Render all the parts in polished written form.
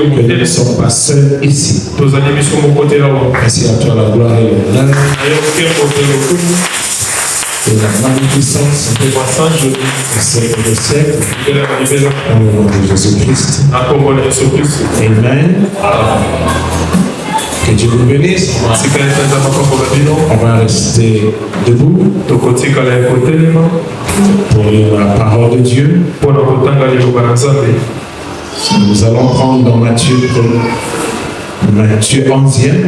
que nous ne sommes pas seuls ici. Merci à toi la gloire et l'honneur et la magnificence du siècle des siècles. Dans le nom de Jésus-Christ. Amen. Que Dieu vous bénisse. On va rester debout pour lire la parole de Dieu. Nous allons prendre dans Matthieu 11e.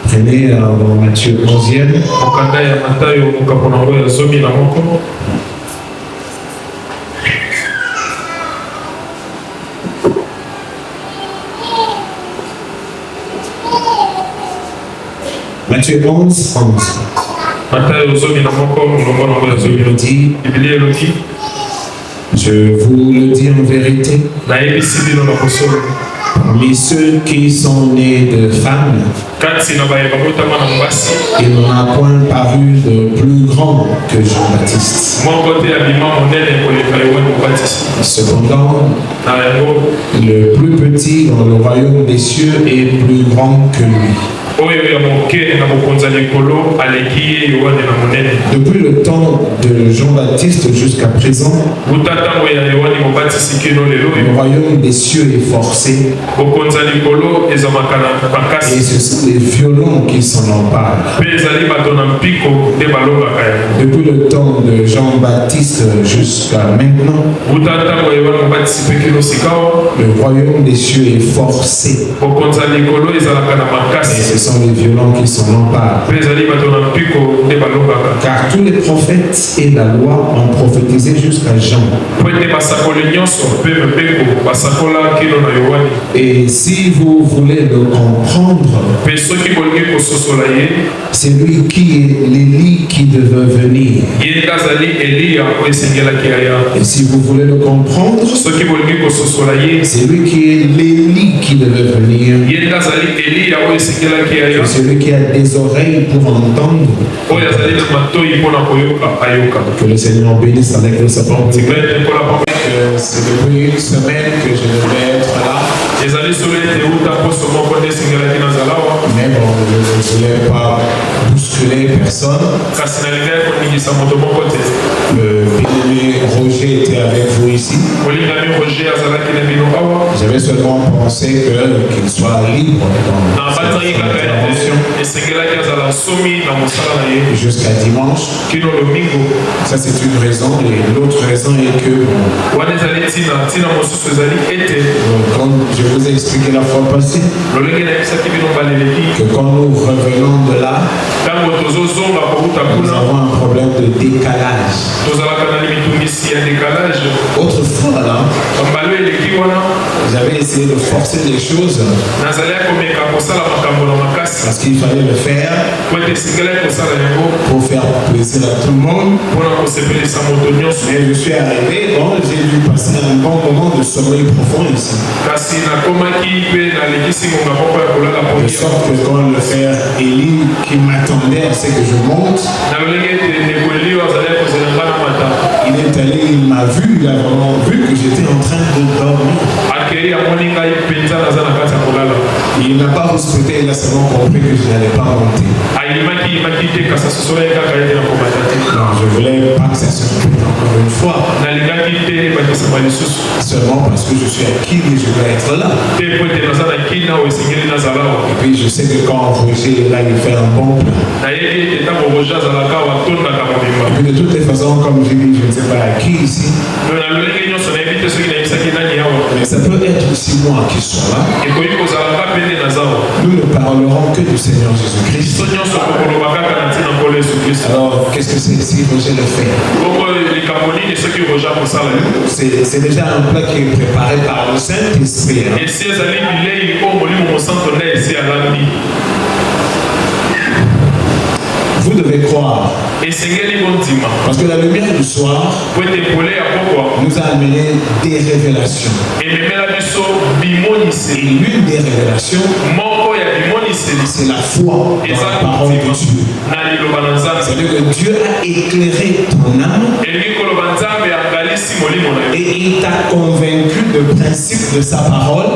Prenez dans Matthieu 11e. Matthieu 11, 11. Il dit, je vous le dis en vérité, parmi ceux qui sont nés de femmes, il n'en a point paru de plus grand que Jean-Baptiste. Cependant, le plus petit dans le royaume des cieux est plus grand que lui. Depuis le temps de Jean-Baptiste jusqu'à présent, le royaume des cieux est forcé et ce sont les violents qui s'en emparent. Depuis le temps de Jean-Baptiste jusqu'à maintenant, le royaume des cieux est forcé et ce sont les violents qui s'en emparent. Car tous les prophètes et la loi ont prophétisé jusqu'à Jean. Et si vous voulez le comprendre, c'est lui qui est l'Élie qui devait venir. Et si vous voulez le comprendre, c'est lui qui est l'Élie qui devait venir. Celui qui a des oreilles pour entendre. Que le Seigneur bénisse avec nous sa parole. C'est depuis une semaine que je devais être là. Mais bon, je ne voulais pas bousculer personne. Le bien-aimé Roger était avec vous ici. J'avais seulement pensé qu'il soit libre dans cette intervention jusqu'à dimanche. Ça c'est une raison. Et l'autre raison est que comme je vous ai expliqué la fois passée, que quand nous revenons de là, nous avons un problème de décalage. Autrefois là, j'avais essayé de forcer les choses parce qu'il fallait le faire pour faire plaisir à tout le monde. Mais je suis arrivé, bon, j'ai dû passer un bon moment de sommeil profond ici. De sorte que quand le frère Élie qui m'attendait à ce que je monte, il est allé, il m'a vu, il a vraiment vu que j'étais en train de dormir. Il n'a pas respecté, il a seulement compris que je n'allais pas monter. Non, je voulais pas que ça se répète encore une fois. Seulement parce que je suis acquis et je dois être là. Et puis je sais que quand Roger est là, il fait un bon plan. Et puis de toutes les façons, comme j'ai dit, je ne sais pas à qui ici. Mais ça peut être aussi moi qui sois là. Nous ne parlerons que du Seigneur Jésus-Christ. Alors, qu'est-ce que c'est si Roger le fait? C'est déjà un plat qui est préparé par le Saint-Esprit. Vous devez croire. Parce que la lumière du soir nous a amené des révélations. Et l'une des révélations, c'est la foi dans la parole de Dieu. C'est-à-dire que Dieu a éclairé ton âme et il t'a convaincu de principe de sa parole.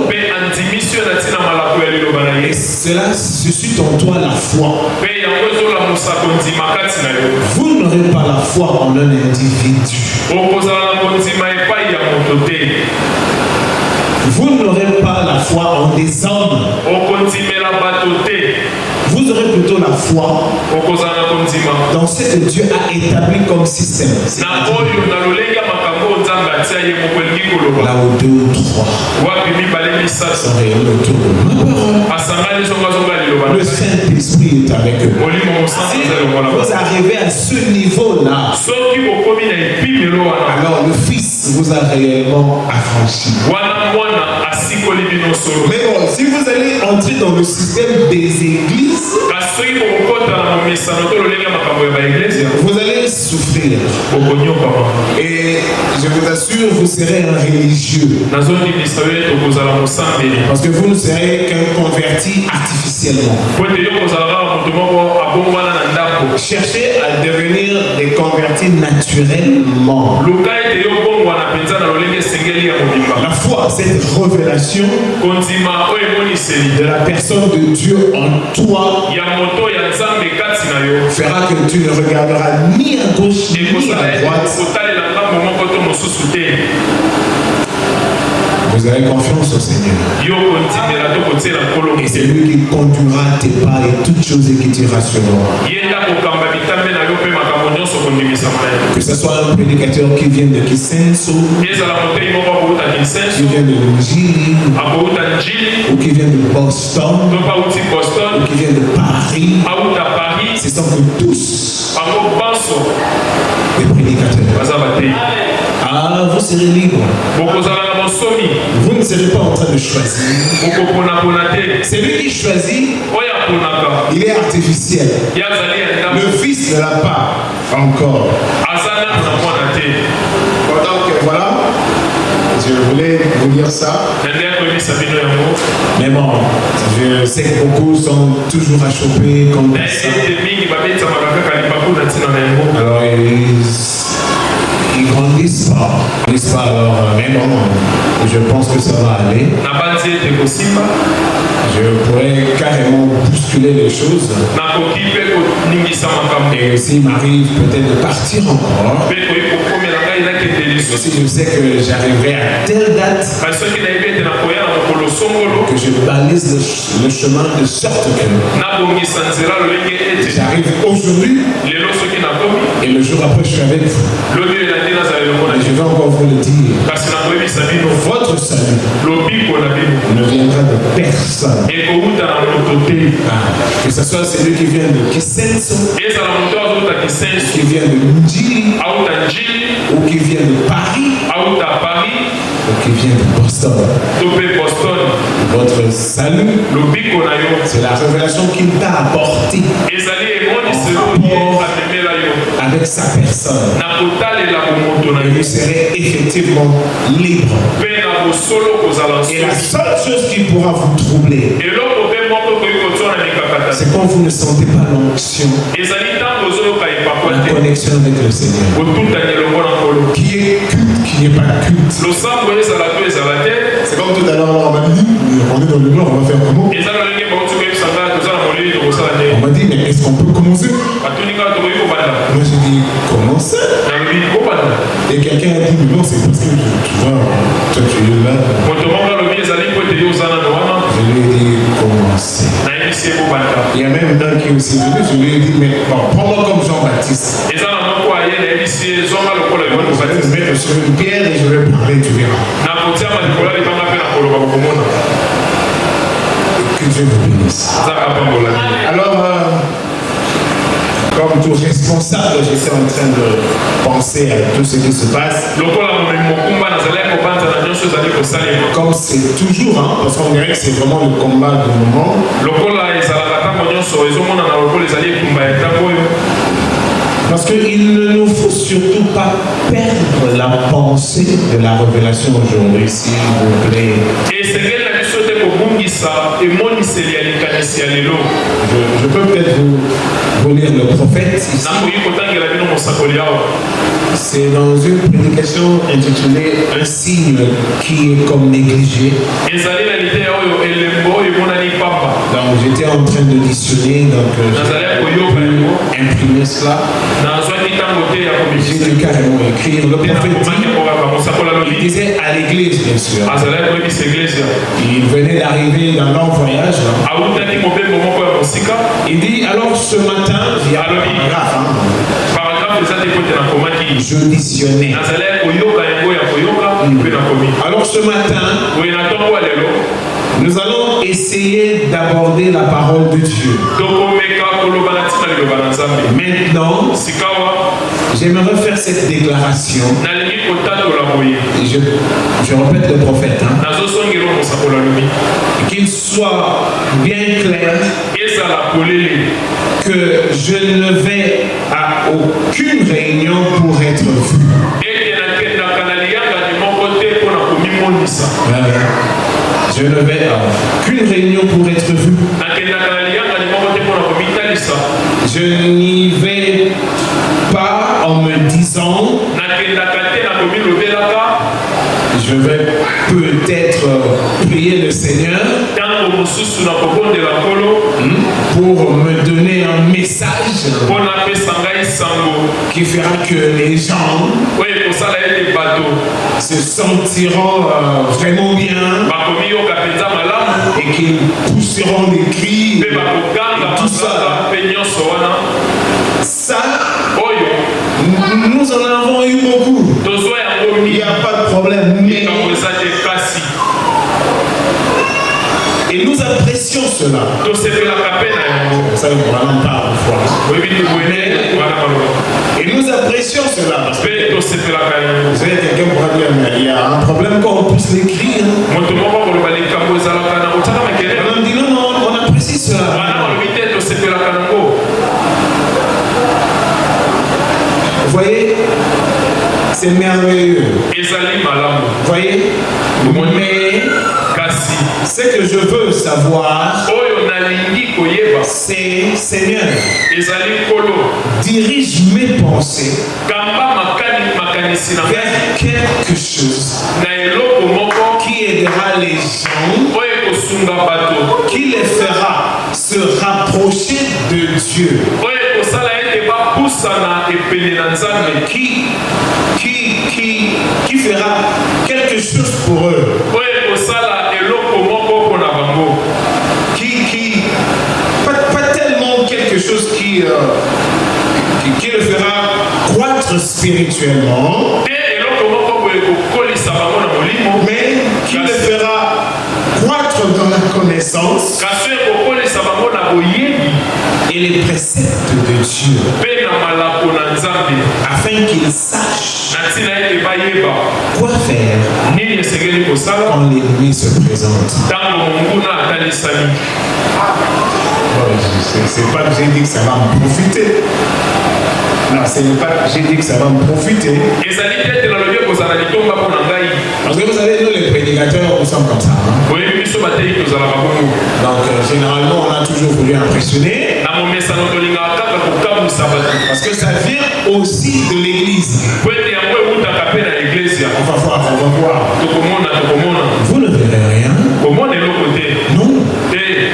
Et cela suscite en toi la foi. Vous n'aurez pas la foi en un individu. Vous n'aurez pas la foi en des hommes. Vous aurez plutôt la foi dans ce que Dieu a établi comme système. Là où 2 ou 3 sont réunis autour de ma parole, le Saint-Esprit est avec eux. Si vous arrivez à ce niveau-là, alors le Fils vous a réellement affranchi. Mais bon, si vous allez entrer dans le système des églises, vous allez souffrir. Et je vous assure, vous serez un religieux. Parce que vous ne serez qu'un converti artificiellement. Cherchez à devenir des convertis naturellement. La foi, cette révélation de la personne de Dieu en toi fera que tu ne regarderas ni à gauche ni à droite. Vous avez confiance au Seigneur. Et c'est lui qui conduira tes pas et toutes choses et qui te rassurera. Que ce soit un prédicateur qui vient de Kisenso, qui vient de Njili, ou qui vient de Boston, ou qui vient de Paris, ce sont tous des prédicateurs. Ah, vous serez libre. Vous ne serez pas en train de choisir. C'est lui qui choisit. Il est artificiel. Le Fils ne l'a pas encore. Voilà. Je voulais vous dire ça. Mais bon, je sais que beaucoup sont toujours à choper comme ça. Alors ils grandissent pas. Alors, mais bon, je pense que ça va aller. Je pourrais carrément bousculer les choses. Et s'il m'arrive peut-être de partir encore, si je sais que j'arriverai à telle date, que je balise le chemin de sorte que j'arrive aujourd'hui et le jour après je suis avec vous. Et je vais encore vous le dire, votre salut ne viendra de personne. Que ce soit celui qui vient de Kisenso, qui vient de Njili, ou qui vient de Paris, ou qui vient de Boston. Votre salut, c'est la révélation qu'il t'a apportée avec sa personne. Et vous serez effectivement libre. Et la seule chose qui pourra vous troubler, c'est quand vous ne sentez pas l'onction, la connexion avec le Seigneur. Qui est culte, qui n'est pas culte. C'est comme tout à l'heure, on m'a dit, on est dans le nord, on va faire comment? On m'a dit, mais est-ce qu'on peut commencer? Moi j'ai dit, commencer? Et quelqu'un a dit, mais non, c'est parce que tu vois, toi tu es là. Je lui ai dit, commencer. Il y a même un qui est aussi venu, je lui ai dit, mais bon, prends-moi comme Jean-Baptiste. Je vais te mettre sur une pierre et je vais parler, tu verras. Que Dieu vous bénisse. Alors, comme tout responsable, j'étais en train de penser à tout ce qui se passe. Comme c'est toujours, hein, parce qu'on dirait que c'est vraiment le combat du moment. Parce qu'il ne nous faut surtout pas perdre la pensée de la révélation aujourd'hui, s'il vous plaît. Je peux peut-être vous lire le prophète ici. C'est dans une prédication intitulée Un signe qui est comme négligé. Donc j'étais en train d'auditionner, donc j'ai imprimé cela. J'ai dû carrément écrire. Le prophète dit, il disait à l'église, bien sûr. Il venait d'arriver dans leur voyage. Il dit, alors ce matin, via j'auditionnais. Alors ce matin, nous allons essayer d'aborder la parole de Dieu. Maintenant, j'aimerais faire cette déclaration. Je répète le prophète. Qu'il soit bien clair que je ne vais à aucune réunion pour être vu. Je ne vais à aucune réunion pour être vu. Je n'y vais pas en me disant je vais peut-être prier le Seigneur pour me donner un message qui fera que les gens se sentiront vraiment bien et qu'ils pousseront des cris et tout ça. Ça, nous en avons eu beaucoup. Il n'y a pas de problème. Mais et nous apprécions cela. Ça, on en parle une fois. Et nous apprécions cela. Vous savez, quelqu'un pourra dire, mais il y a un problème quand on pousse les cris. On dit non, non, on apprécie cela. Vous voyez, c'est merveilleux. Vous voyez, mais ce que je veux savoir, c'est Seigneur, dirige mes pensées vers quelque chose qui aidera les gens, qui les fera se rapprocher de Dieu, qui fera quelque chose pour eux, pas tellement quelque chose qui le fera croître spirituellement, mais qui le fera croître dans la connaissance et les préceptes de Dieu, afin qu'il sache quoi faire quand l'ennemi se présente. C'est pas que j'ai dit que ça va me profiter. Non, c'est pas que j'ai dit que ça va me profiter. Parce que vous savez, nous les prédicateurs, nous sommes comme ça. Hein? Donc, généralement, on a toujours voulu impressionner. Parce que ça vient aussi de l'église. On va voir, on va voir. Vous ne verrez rien. Non.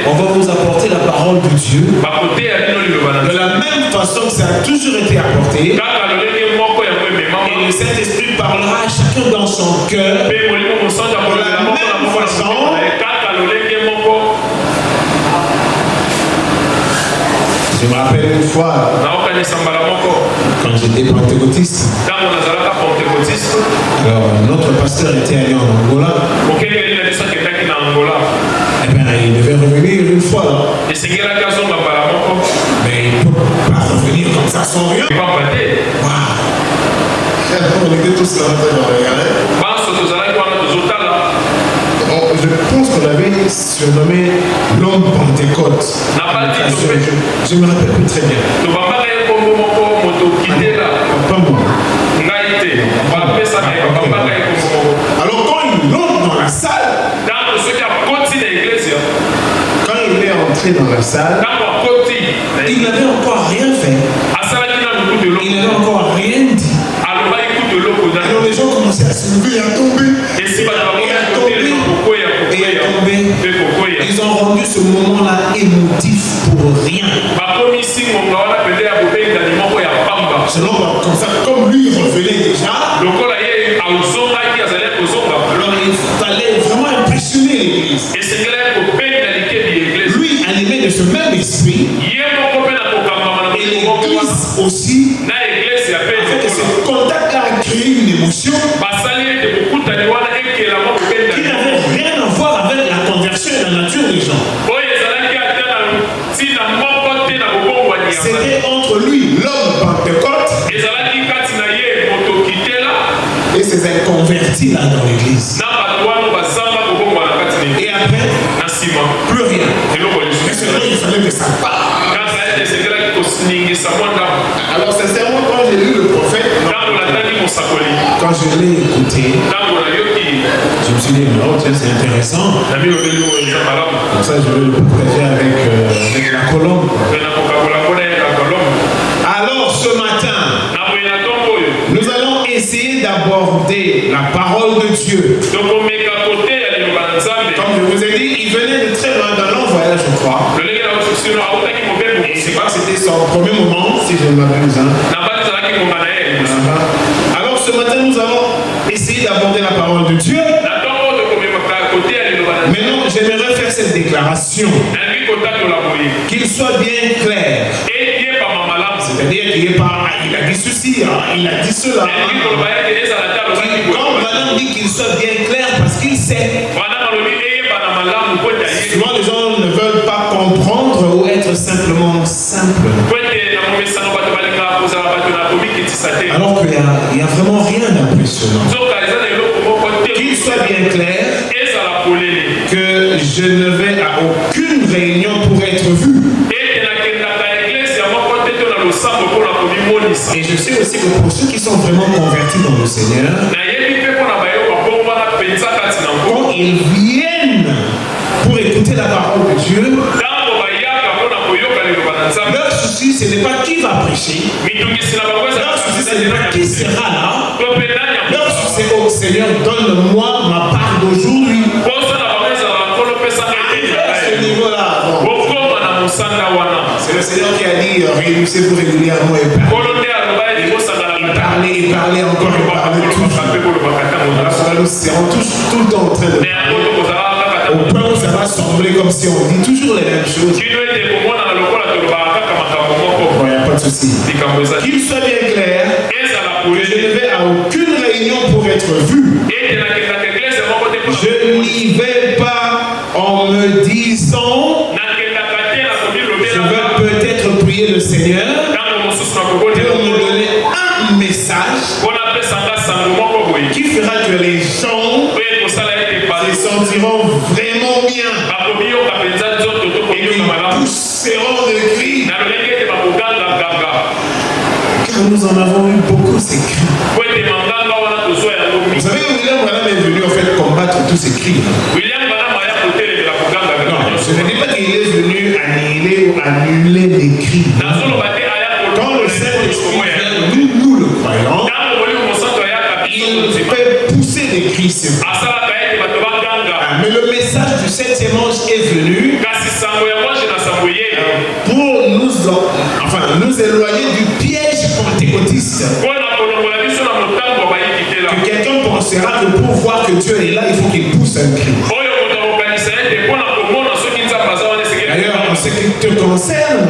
On va vous apporter la parole de Dieu. De la même façon que ça a toujours été apporté. Et le Saint-Esprit parlera à chacun dans son cœur. De la même façon. Je me rappelle une fois, quand j'étais pentecôtiste, alors notre pasteur était allé en Angola. Eh bien, il devait revenir une fois. Mais il ne peut pas revenir comme ça sans rien. Wow. On était tous là en train de regarder. Je pense qu'on avait surnommé l'homme Pentecôte. Je me rappelle plus très bien. Pas moi. Alors quand il entre dans la salle, il est entré dans la salle, il n'avait encore rien fait. Il n'avait encore rien dit. Alors les gens commençaient à se lever et à tomber. Ils ont rendu ce moment-là émotif pour rien. Selon comme ça, comme lui revenait déjà, alors il fallait vraiment impressionner l'église. Lui, animé de ce même esprit, et l'église aussi, avec ce contact-là a créé une émotion qui n'avait rien à voir avec la conversion et la nature des gens. C'était entre lui, l'homme Pentecôte, et ces inconvertis là dans l'église. Et après, plus rien. Mais c'est vrai, il fallait que ça parte. Alors sincèrement, quand j'ai lu le prophète, quand je l'ai écouté, je me suis dit, non, tiens, c'est intéressant. Comme ça, je vais le partager avec la colombe. Alors ce matin, nous allons essayer d'aborder la parole de Dieu. Comme je vous ai dit, il venait de très loin d'un long voyage, je crois. Et c'est pas que c'était son premier moment, si je ne m'abuse. Alors ce matin, nous allons essayer d'aborder la parole de Dieu. Maintenant, j'aimerais faire cette déclaration. Qu'il soit bien clair. C'est-à-dire qu'il n'est pas, il a dit ceci, il a dit cela. Quand madame dit qu'il soit bien clair, parce qu'il sait. Souvent les gens ne veulent pas comprendre ou être simplement simples. Alors qu'il n'y a vraiment rien d'impressionnant. Qu'il soit bien clair que je ne vais à aucune réunion pour être vu. Et je sais aussi que pour ceux qui sont vraiment convertis dans le Seigneur, quand ils viennent pour écouter la parole de Dieu, leur souci ce n'est pas qui va prêcher, leur souci ce n'est pas qui sera là, leur souci c'est oh Seigneur, donne-moi ma part d'aujourd'hui. À ce niveau-là, c'est le Seigneur qui a dit réunissez-vous régulièrement et parler encore et parler toujours. Nous serons tous tout le temps en train de parler au point où ça va sembler comme si on dit toujours les mêmes choses. Bon, il n'y a pas de souci. Qu'il soit bien clair que je ne vais à aucune réunion pour être vu. Je n'y vais pas en me disant je veux peut-être prier le Seigneur pour me donner un message qui fera que les gens se sentiront vraiment bien et qu'ils pousseront de cris. Car nous en avons eu beaucoup ces cris. Vous savez, William Branham est venu en fait combattre tous ces cris. Non, je ne dis pas qu'il est venu annihiler ou annuler les cris. Quand le Saint-Esprit vient, nous le croyons, il fait pousser des cris. Mais le message du 7e ange est venu pour nous éloigner du piège pentecôtiste. Que quelqu'un pensera que pour voir que Dieu est là, il faut qu'il pousse un cri. D'ailleurs, en ce qui te concerne,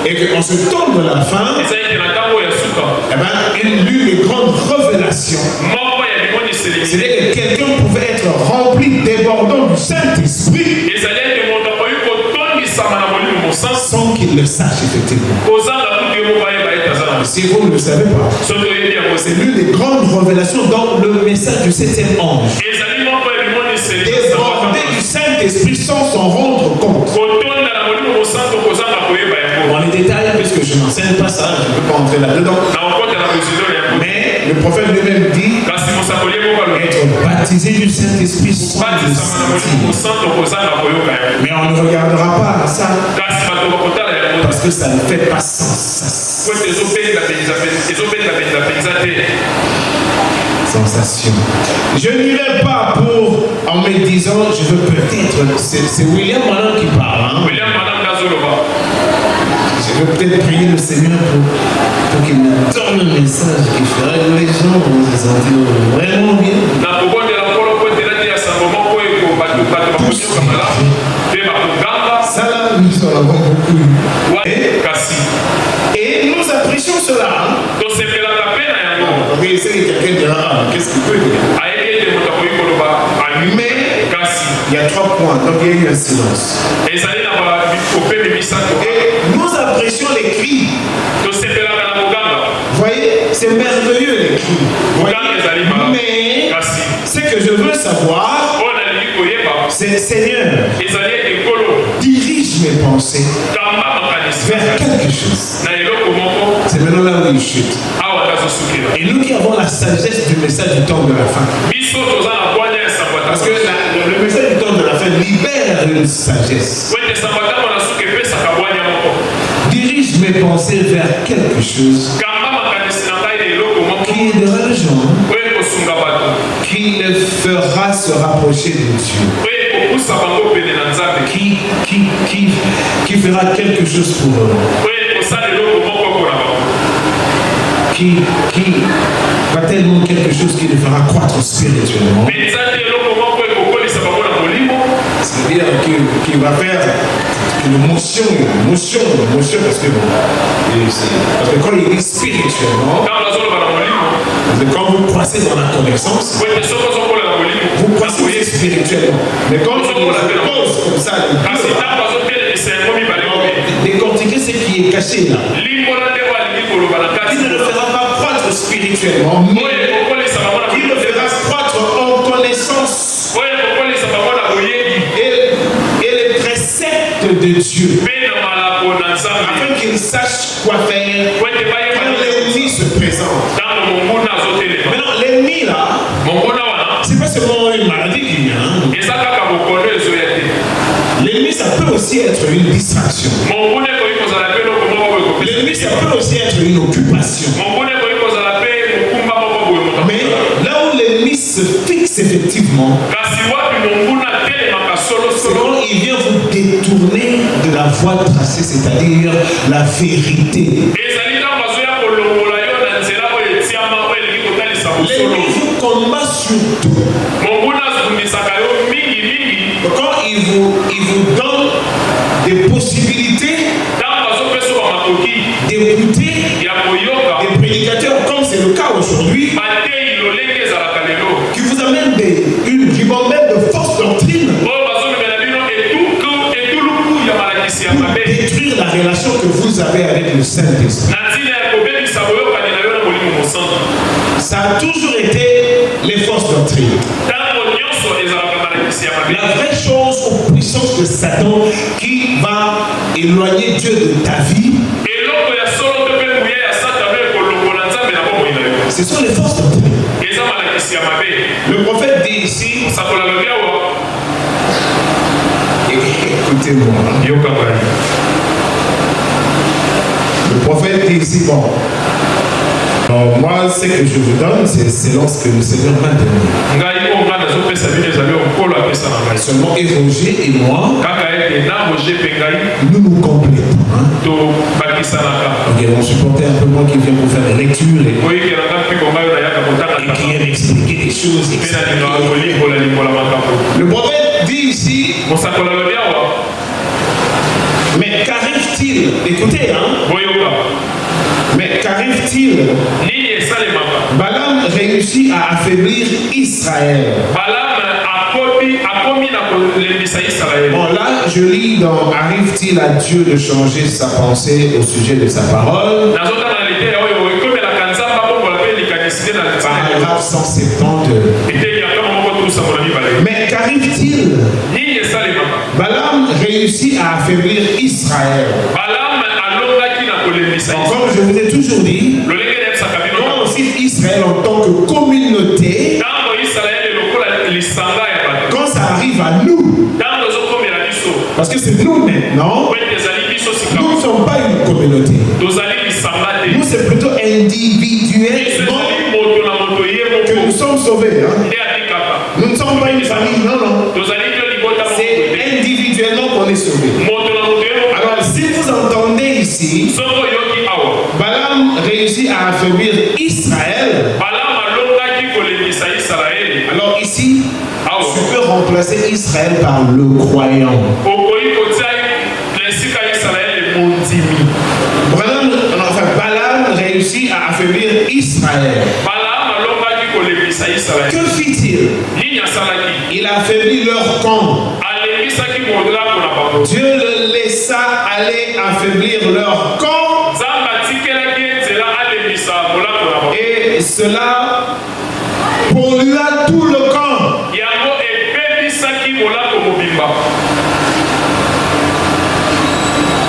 et qu'on se tourne de la fin, eh ben, l'une des grandes révélations, c'est que quelqu'un pouvait être rempli, débordant du Saint-Esprit, sans qu'il le sache effectivement. Si vous ne le savez pas, c'est l'une des grandes révélations dans le message du 7e ange. Débordé du Saint-Esprit sans s'en rendre compte. Dans les détails, puisque je n'enseigne pas ça, je ne peux pas entrer là-dedans. Mais le prophète lui-même dit être baptisé baptisé du Saint-Esprit sans le sentir. Mais on ne regardera pas à ça parce que ça ne fait pas sens. Sensation. Je n'irai pas pour, en me disant, je veux peut-être, c'est William Manon qui parle. Hein? Je veux peut-être prier le Seigneur pour qu'il me donne un message qui fera que les gens vont se sentir vraiment bien. Ça là, nous en avons beaucoup eu. Et nous apprécions cela. Hein? C'est quelqu'un dira, qu'est-ce qu'il peut dire? Mais il y a 3 points, donc il y a eu un silence. Et nous apprécions les cris. Vous voyez, c'est merveilleux les cris. Mais ce que je veux savoir, c'est Seigneur, dirige mes pensées vers quelque chose. C'est maintenant là où il chute. Et nous qui avons la sagesse du message du temps de la fin. Parce que le message du temps de la fin libère une sagesse. Dirige mes pensées vers quelque chose qui aidera les gens, qui les fera se rapprocher de Dieu, qui fera quelque chose pour eux, qui va tellement quelque chose qui les fera croître spirituellement. C'est-à-dire qui va faire l'émotion, parce que quand il dit spirituellement, quand vous croissez dans la connaissance, vous croissez spirituellement. Mais quand il pose comme ça, décortiquer ce qui est caché là, il ne le fera pas croître spirituellement, mais il le fera croître en connaissance et les préceptes de Dieu, afin qu'il sache quoi faire quand l'ennemi se présente. Maintenant, l'ennemi là, c'est pas seulement une maladie qui vient. L'ennemi, ça peut aussi être une distraction. L'ennemi, ça peut aussi être une occupation. Mais là où l'ennemi se fixe effectivement, c'est quand il vient vous détourner de la voie tracée, c'est-à-dire la vérité. L'ennemi vous combat surtout quand il vous donne des possibilités d'écouter des prédicateurs comme c'est le cas aujourd'hui, qui vous amènent une ribambelle de fausses doctrines pour détruire la relation que vous avez avec le Saint-Esprit. Ça a toujours été les fausses doctrines. La vraie chose aux puissances de Satan qui va éloigner Dieu de ta vie, ce sont les fausses doctrines. Le prophète dit ici, écoutez-moi, le prophète dit ici, bon, moi, ce que je vous donne, c'est selon ce que le Seigneur m'a donné. Seulement, et Roger et moi, nous nous complétons. Hein? Ok, mon supporter un peu moi qui vient pour faire des lectures et qui aime expliquer des choses. Le prophète dit ici, mais qu'arrive-t-il? Écoutez, hein? Mais qu'arrive-t-il? Balaam réussit à affaiblir Israël. Bon, là, je lis dans arrive-t-il à Dieu de changer sa pensée au sujet de sa parole? Paragraphe 172. Mais qu'arrive-t-il? Balaam réussit à affaiblir Israël. Comme je vous ai toujours dit, quand on cite Israël en tant que communauté, Quand ça arrive à nous, parce que c'est nous maintenant, nous ne sommes pas une communauté. Nous, c'est plutôt individuellement que nous sommes sauvés. Hein? Nous ne sommes pas une famille, non. C'est individuellement qu'on est sauvés. Alors, si vous entendez ici, Balaam réussit à affaiblir Israël. Alors ici, tu peux remplacer Israël par le croyant. Balaam réussit à affaiblir Israël. Que fit-il? Il affaiblit leur camp. Dieu le laissa aller affaiblir leur camp. Et cela pollua tout le camp.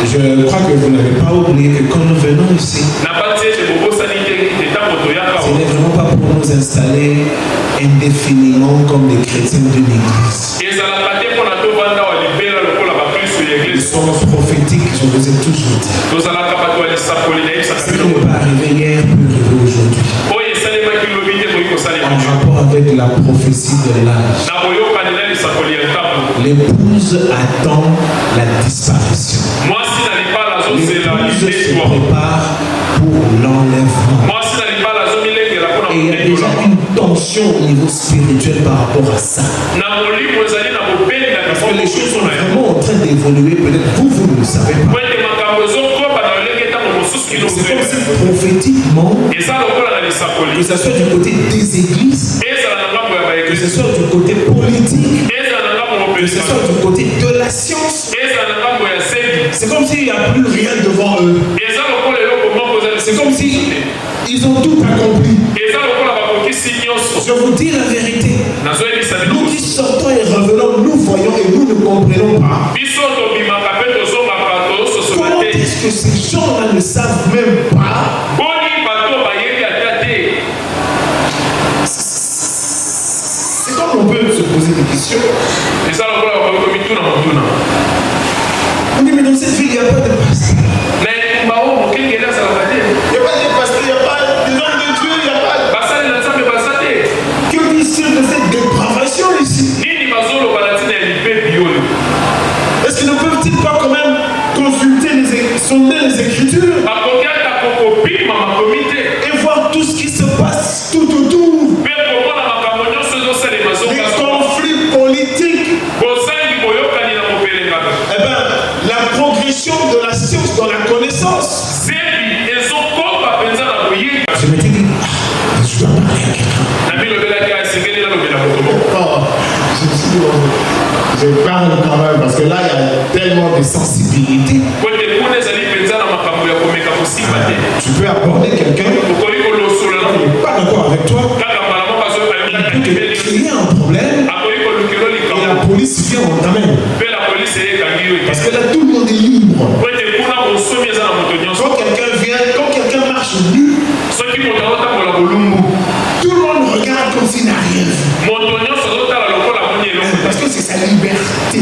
Je crois que vous n'avez pas oublié que quand nous venons ici, ce n'est vraiment pas pour nous installer indéfiniment comme des chrétiens d'une église. Nous sommes prophétiques, je vous ai toujours dit. Ce qui n'est pas arrivé hier peut arriver aujourd'hui. En rapport avec la prophétie de l'âge. L'épouse attend la disparition. L'épouse se prépare pour l'enlèvement. Et il y a déjà une tension au niveau spirituel par rapport à ça. Parce que les choses sont vraiment en train d'évoluer. Peut-être vous ne le savez pas. C'est comme si prophétiquement, que ce soit du côté des églises, que ce soit du côté politique, que ce soit du côté de la science, c'est comme s'il n'y a plus rien devant eux. C'est comme si ils ont tout accompli. Je vous dis la vérité. Nous qui sortons et revenons, nous voyons et nous ne comprenons pas. Comment est-ce que ces gens-là ne savent même pas? C'est comme on peut se poser des questions. On dit, mais dans cette ville, il n'y a pas de pasteur. Il n'y a pas de pasteur, il n'y a pas de gens de Dieu, il n'y a pas de... Que dit-il de cette dépravation ici? Est-ce qu'ils ne peuvent-ils pas quand même consulter, sonder les Écritures et voir tout ce qui se passe tout autour? Les conflits politiques. Eh bien, la progression de la science dans la connaissance. Je m'étais dit, je dois parler à quelqu'un. Je parle quand même parce que là il y a tellement de sensibilité. Tu peux aborder quelqu'un, il n'est pas d'accord avec toi, il peut te créer un problème et la police vient en t'amène. Parce que là tout le monde est libre. Quand quelqu'un vient, quand quelqu'un marche nu, tout le monde regarde comme s'il n'a rien vu. Parce que c'est sa liberté.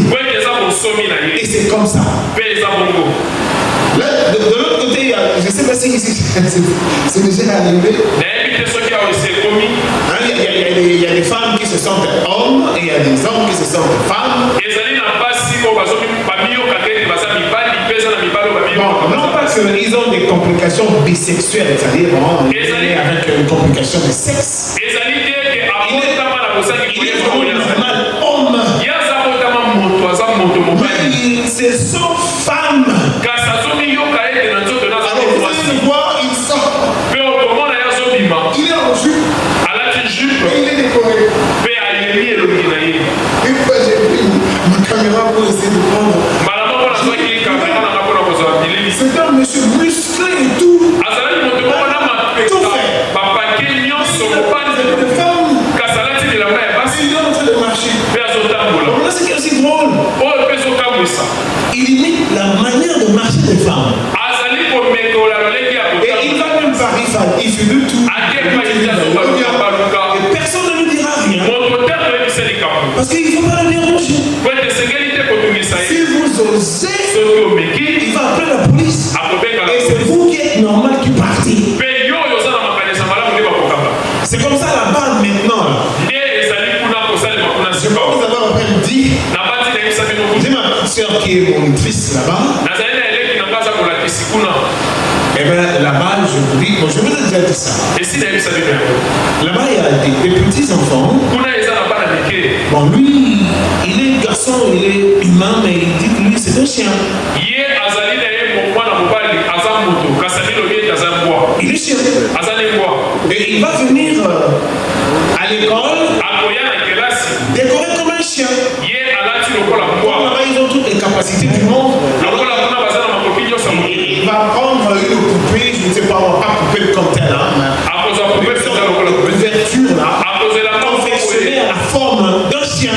Et c'est comme ça. Là, de l'autre côté, je ne sais pas si c'est déjà arrivé. Il y a des femmes qui se sentent hommes et il y a des hommes qui se sentent femmes. Bon, non pas qu'ils ont des complications bisexuelles, c'est-à-dire avec une complication de sexe. Il est vraiment homme. Mais ce sont femmes. Alors vous allez voir, il sort. Il est en jupe. Et il est décoré. Une fois j'ai pris ma caméra pour essayer de prendre. C'est un monsieur musclé et tout. Tout fait. De femmes. Il est en train de marcher. Donc là, c'est aussi drôle. Il imite la manière de marcher des femmes. Et il va même par il fait de tout. Et personne ne lui dira rien. osez, il va appeler la police. Et c'est vous qui êtes normal qui partez. C'est comme ça là-bas maintenant. Je vais vous avoir après dit. J'ai ma petite soeur qui est monitrice là-bas. Et bien là-bas, je vous dis, bon, je vous ai déjà dit ça. Là-bas, il y a des petits enfants. Bon, lui, il est garçon, il est humain, mais il dit que lui, c'est un chien. Il est chien. Et il va venir à l'école décoré comme un chien. Là-bas, ils ont toutes les capacités du monde. Il va prendre une poupée, je ne sais pas, pas poupée comme telle, l'ouverture là, confectionnée à la forme d'un chien.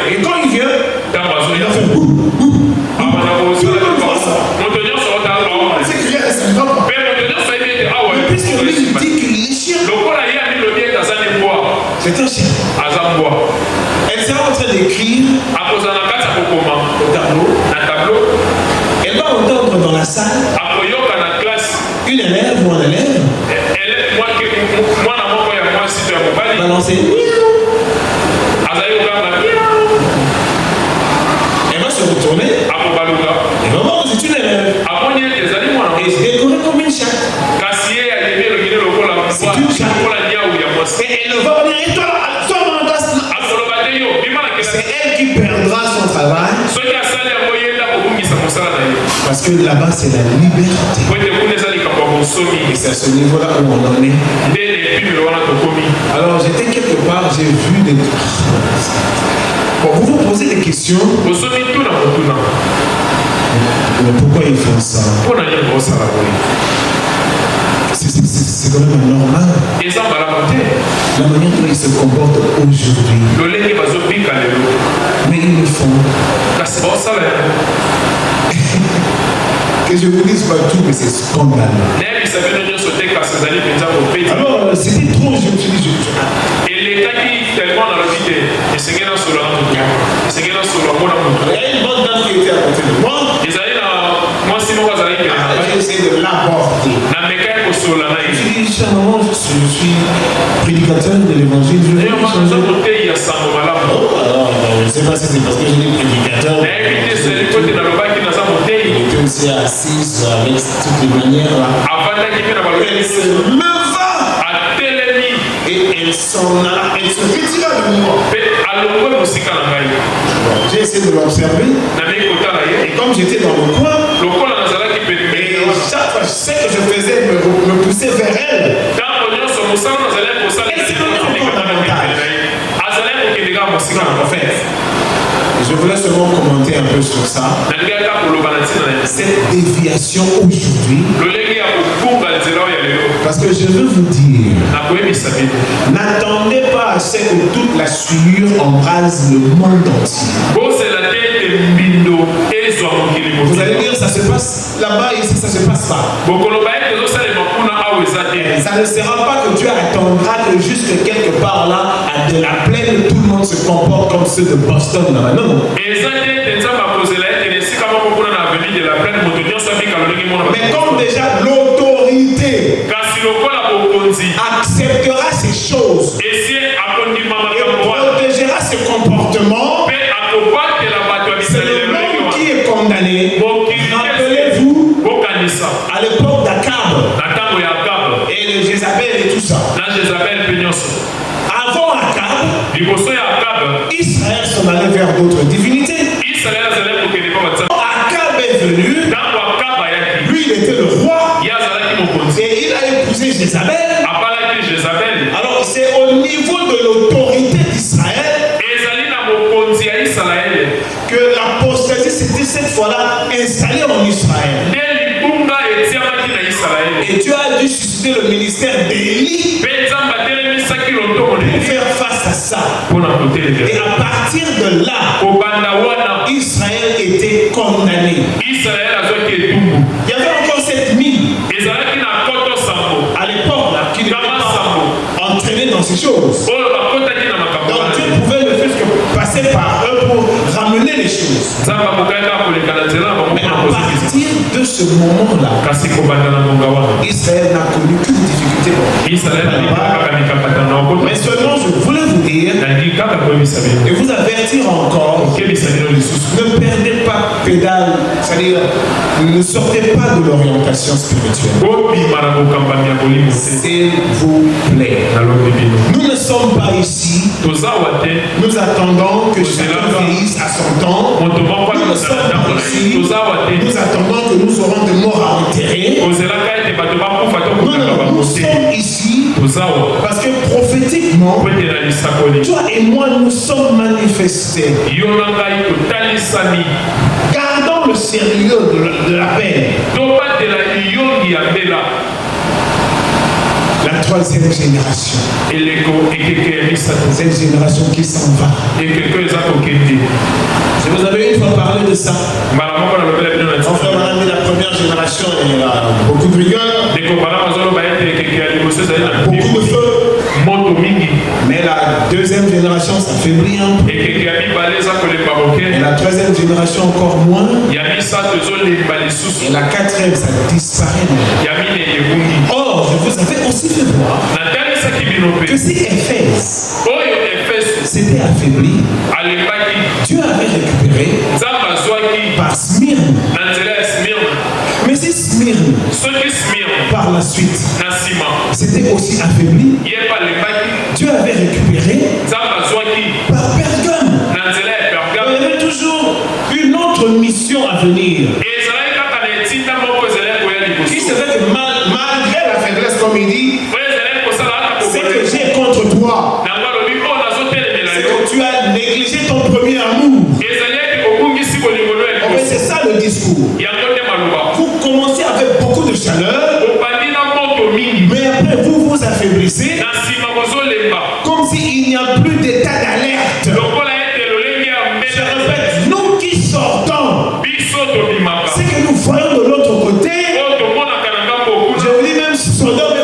Et quand il vient, il va faire bouh, bouh. Mais puisque lui, il dit qu'il est chien. C'est un chien. Elle sera en train d'écrire au tableau. Elle va entendre dans la salle une élève ou un élève balancer miaou. Elle va se retourner. Elle va voir que c'est une élève. Et se décorer comme une chatte. C'est une chatte. Et elle ne va pas dire, et toi, sors-moi en place. C'est elle qui perdra son travail. Parce que là-bas, c'est la liberté. Et c'est à ce niveau-là où on en est. Alors, j'étais quelque part, j'ai vu des... Bon, vous vous posez des questions. Mais pourquoi ils font ça? C'est quand même normal. La manière dont ils se comportent aujourd'hui. Mais ils le font. Que je vous dise pas tout, mais c'est scandaleux. Alors, c'était trop, je me suis dit, il y a une bonne dame qui était à côté de moi. J'ai essayé de l'aborder. Je suis dit, chère maman, je suis prédicateur de l'évangile. Je ne sais pas si c'est parce que je suis prédicateur. Il était aussi assise avec toutes les manières là. Elle se leva et elle s'en a, elle se retira de moi. J'ai essayé de l'observer. Et comme j'étais dans le coin, et chaque fois, je sais que je faisais me pousser vers elle. Elle s'est donnée encore davantage. Non, en fait, je voulais seulement commenter un peu sur ça. Cette déviation aujourd'hui. Parce que je veux vous dire, n'attendez pas à ce que toute la souillure embrase le monde entier. Vous allez dire, ça se passe là-bas, ici, ça se passe pas. Ça ne sera pas que Dieu attendra que juste quelque part là, à de la plaine, tout le monde se comporte comme ceux de Boston là-bas. Non, non. Mais comme déjà l'autorité acceptera ces choses et protégera ce comportement, c'est le monde qui est condamné. Rappelez-vous, à l'époque d'Akab et de Jézabel et tout ça. Avant Akab, Israël s'en allait vers d'autres divinités. Akab est venu, lui il était le roi et il a épousé Jézabel. Alors c'est au niveau de l'autorité d'Israël que l'apostasie s'était cette fois-là installée en Israël. Et Dieu a dû susciter le ministère d'Élie pour faire face à ça. Et à partir de là, Israël était condamné. Il y avait encore cette mine à l'époque qui devait pas entraîner dans ces choses. Donc Dieu pouvait ne faire que passer passer par eux pour ramener les choses. Mais à partir de ce moment-là, Israël n'a connu que des difficultés. Mais seulement je voulais vous dire et vous avertir encore, ne perdez pas pédale, c'est-à-dire ne sortez pas de l'orientation spirituelle. S'il vous plaît. Nous ne sommes pas ici. Nous attendons que chacun vieillisse à son temps. Nous ne sommes pas ici. Nous attendons que nous aurons de morts à enterrer. Nous sommes ici parce que prophétiquement, toi et moi nous sommes manifestés. Gardons le sérieux de la peine. La troisième génération. Cette génération qui s'en va. Je vous avais une fois parlé de ça. Enfin, on a mis la première génération et beaucoup de rigueur, beaucoup de feu. Mais la deuxième génération s'affaiblit un peu. Et la troisième génération encore moins. Et la quatrième, ça disparaît. Or, je vous avais aussi fait voir que si Éphèse s'était affaibli, Dieu avait récupéré par Smyrne. Mais si Smyrne, par la suite, c'était aussi affaibli, Dieu avait récupéré par Pergame. Il y avait toujours une autre mission à venir. Qui se fait que malgré la faiblesse, comme il dit, c'est que j'ai contre toi, c'est que tu as négligé ton premier amour. En fait, c'est ça le discours. Vous commencez avec beaucoup de chaleur, mais après vous vous affaiblissez, comme s'il n'y a plus d'état d'alerte. Je répète, nous qui sortons, c'est que nous voyons de l'autre côté. Je vous dis même Sodome et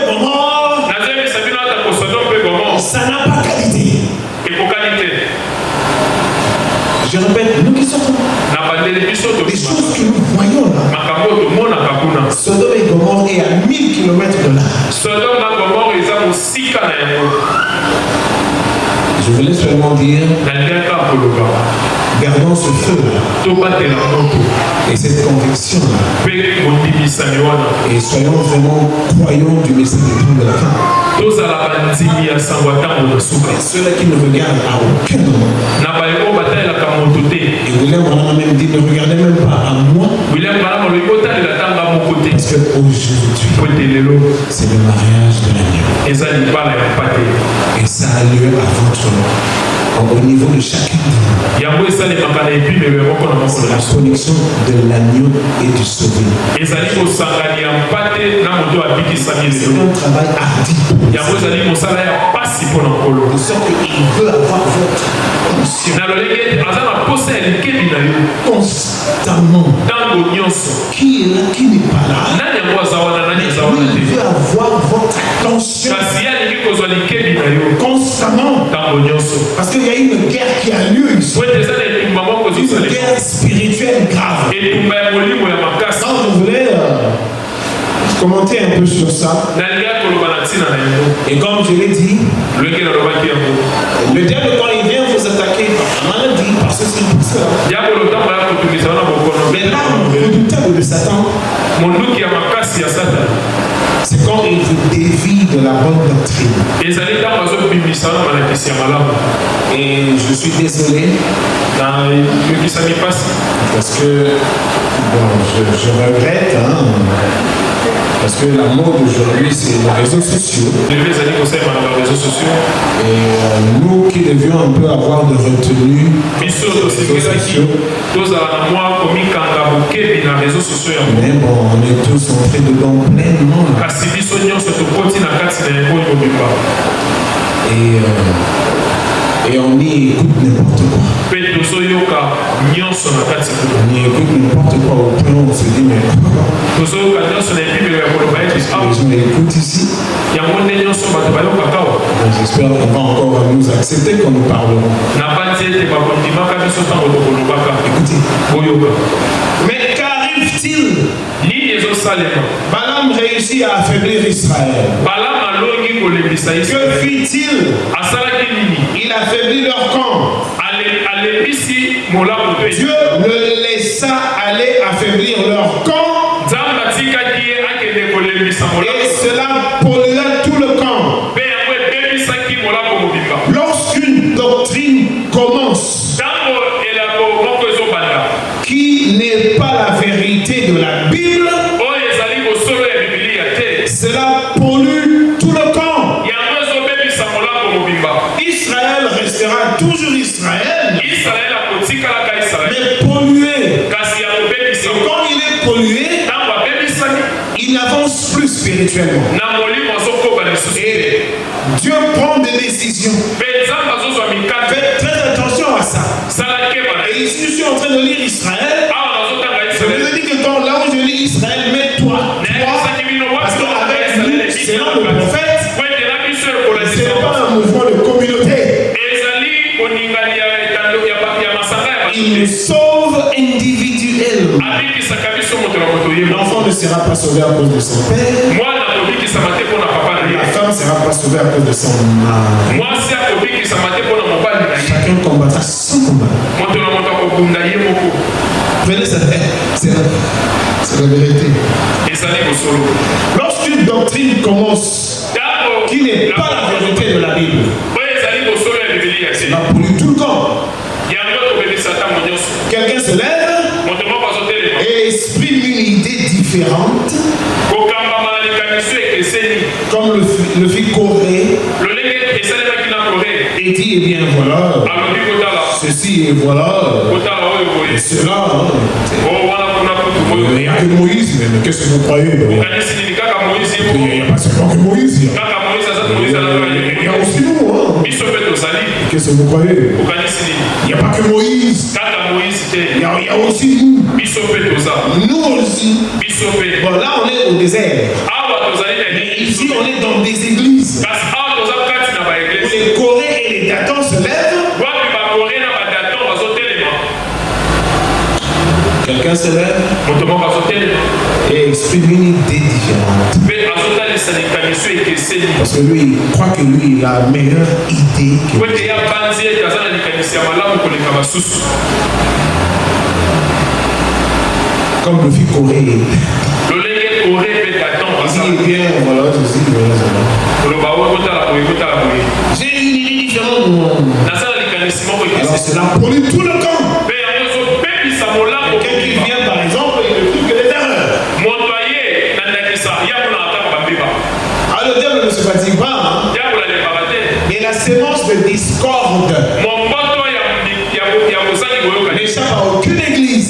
Gomorrhe, ça n'a pas qualité. Je répète, nous qui sortons, les choses que nous voyons là, Sodome et Gomorrhe est à 1000 km de là. Je voulais seulement dire, gardons ce feu et cette conviction là, et soyons vraiment croyants du message du temps de la fin. Et ceux-là qui ne regardent à aucun moment, et William Branham a même dit, ne regardez même pas à moi, parce qu'aujourd'hui c'est le mariage de l'agneau, et ça a lieu à votre nom. Au niveau de chacun de nous, c'est la connexion de l'agneau et du sauvé. C'est un travail hardi. De sorte qu'il veut avoir votre constamment. Qui est là, qui n'est pas là. Il veut avoir votre attention constamment. Parce qu'il y a une guerre qui a lieu ici. Une guerre spirituelle grave. Donc je voulais commenter un peu sur ça. Et comme je l'ai dit, le diable quand il vient vous attaquer par la maladie, par ceci, par cela. Mais l'arme redoutable de Satan, c'est quand il vous dévie de la bonne doctrine. Et je suis désolé parce que bon, je regrette, parce que la mode aujourd'hui c'est les réseaux sociaux. Et nous qui devions un peu avoir de retenue sur les réseaux sociaux. Mais bon, on est tous entrés dedans pleinement. Et on y écoute n'importe quoi. On y écoute n'importe quoi au point où on se dit mais les gens écoutent ici. J'espère qu'on va encore nous accepter quand nous parlerons. Écoutez. Mais qu'arrive-t-il? Balaam réussit à affaiblir Israël. Que fit-il? Il affaiblit leur camp. Dieu le laissa aller affaiblir leur camp. Et cela pollua tout le camp. Lorsqu'une doctrine commence qui n'est pas la vérité de la Bible, cela pollue tout le camp. Israël restera toujours Israël, mais pollué. Et quand il est pollué, il n'avance plus spirituellement. Et Dieu prend des décisions. Faites très attention à ça. Et ici, je suis en train de lire Israël. Je vous ai dit que quand, là où je lis Israël, mets-toi. Parce qu'avec nous, selon le prophète, ce n'est pas un mouvement de communauté. Il nous sauve individuellement. L'enfant ne sera pas sauvé à cause de son père. La femme ne sera pas sauvée à cause de son mari. Chacun combattra son combat. Prenez ça, c'est la vérité. Lorsqu'une doctrine commence qui n'est pas la vérité de la Bible, cela pollue tout le camp. Quelqu'un se lève et exprime une idée différente, comme le fit Corée, et dit, eh bien voilà, ceci et voilà, et cela. Il n'y a que Moïse, mais qu'est-ce que vous croyez? Il n'y a pas seulement que Moïse. Il y a aussi nous. Qu'est-ce que vous croyez? Il n'y a pas que Moïse. Il y a aussi nous. Nous aussi. Bon, là, on est au désert. Mais ici, on est dans des églises. Où les Corées et les Datans se lèvent. Quelqu'un se lève et exprime une idée différente. Parce que lui, il croit que lui, il a la meilleure idée que lui. Comme le fit Corée. Il dit bien, voilà, ceci, voilà. J'ai une idée différente. Alors c'est là pour lui tout le camp. Quelqu'un qui vient par exemple, il ne trouve que des erreurs. Alors le diable ne se fatigue pas. Et la sémence de discorde n'échappe à aucune église.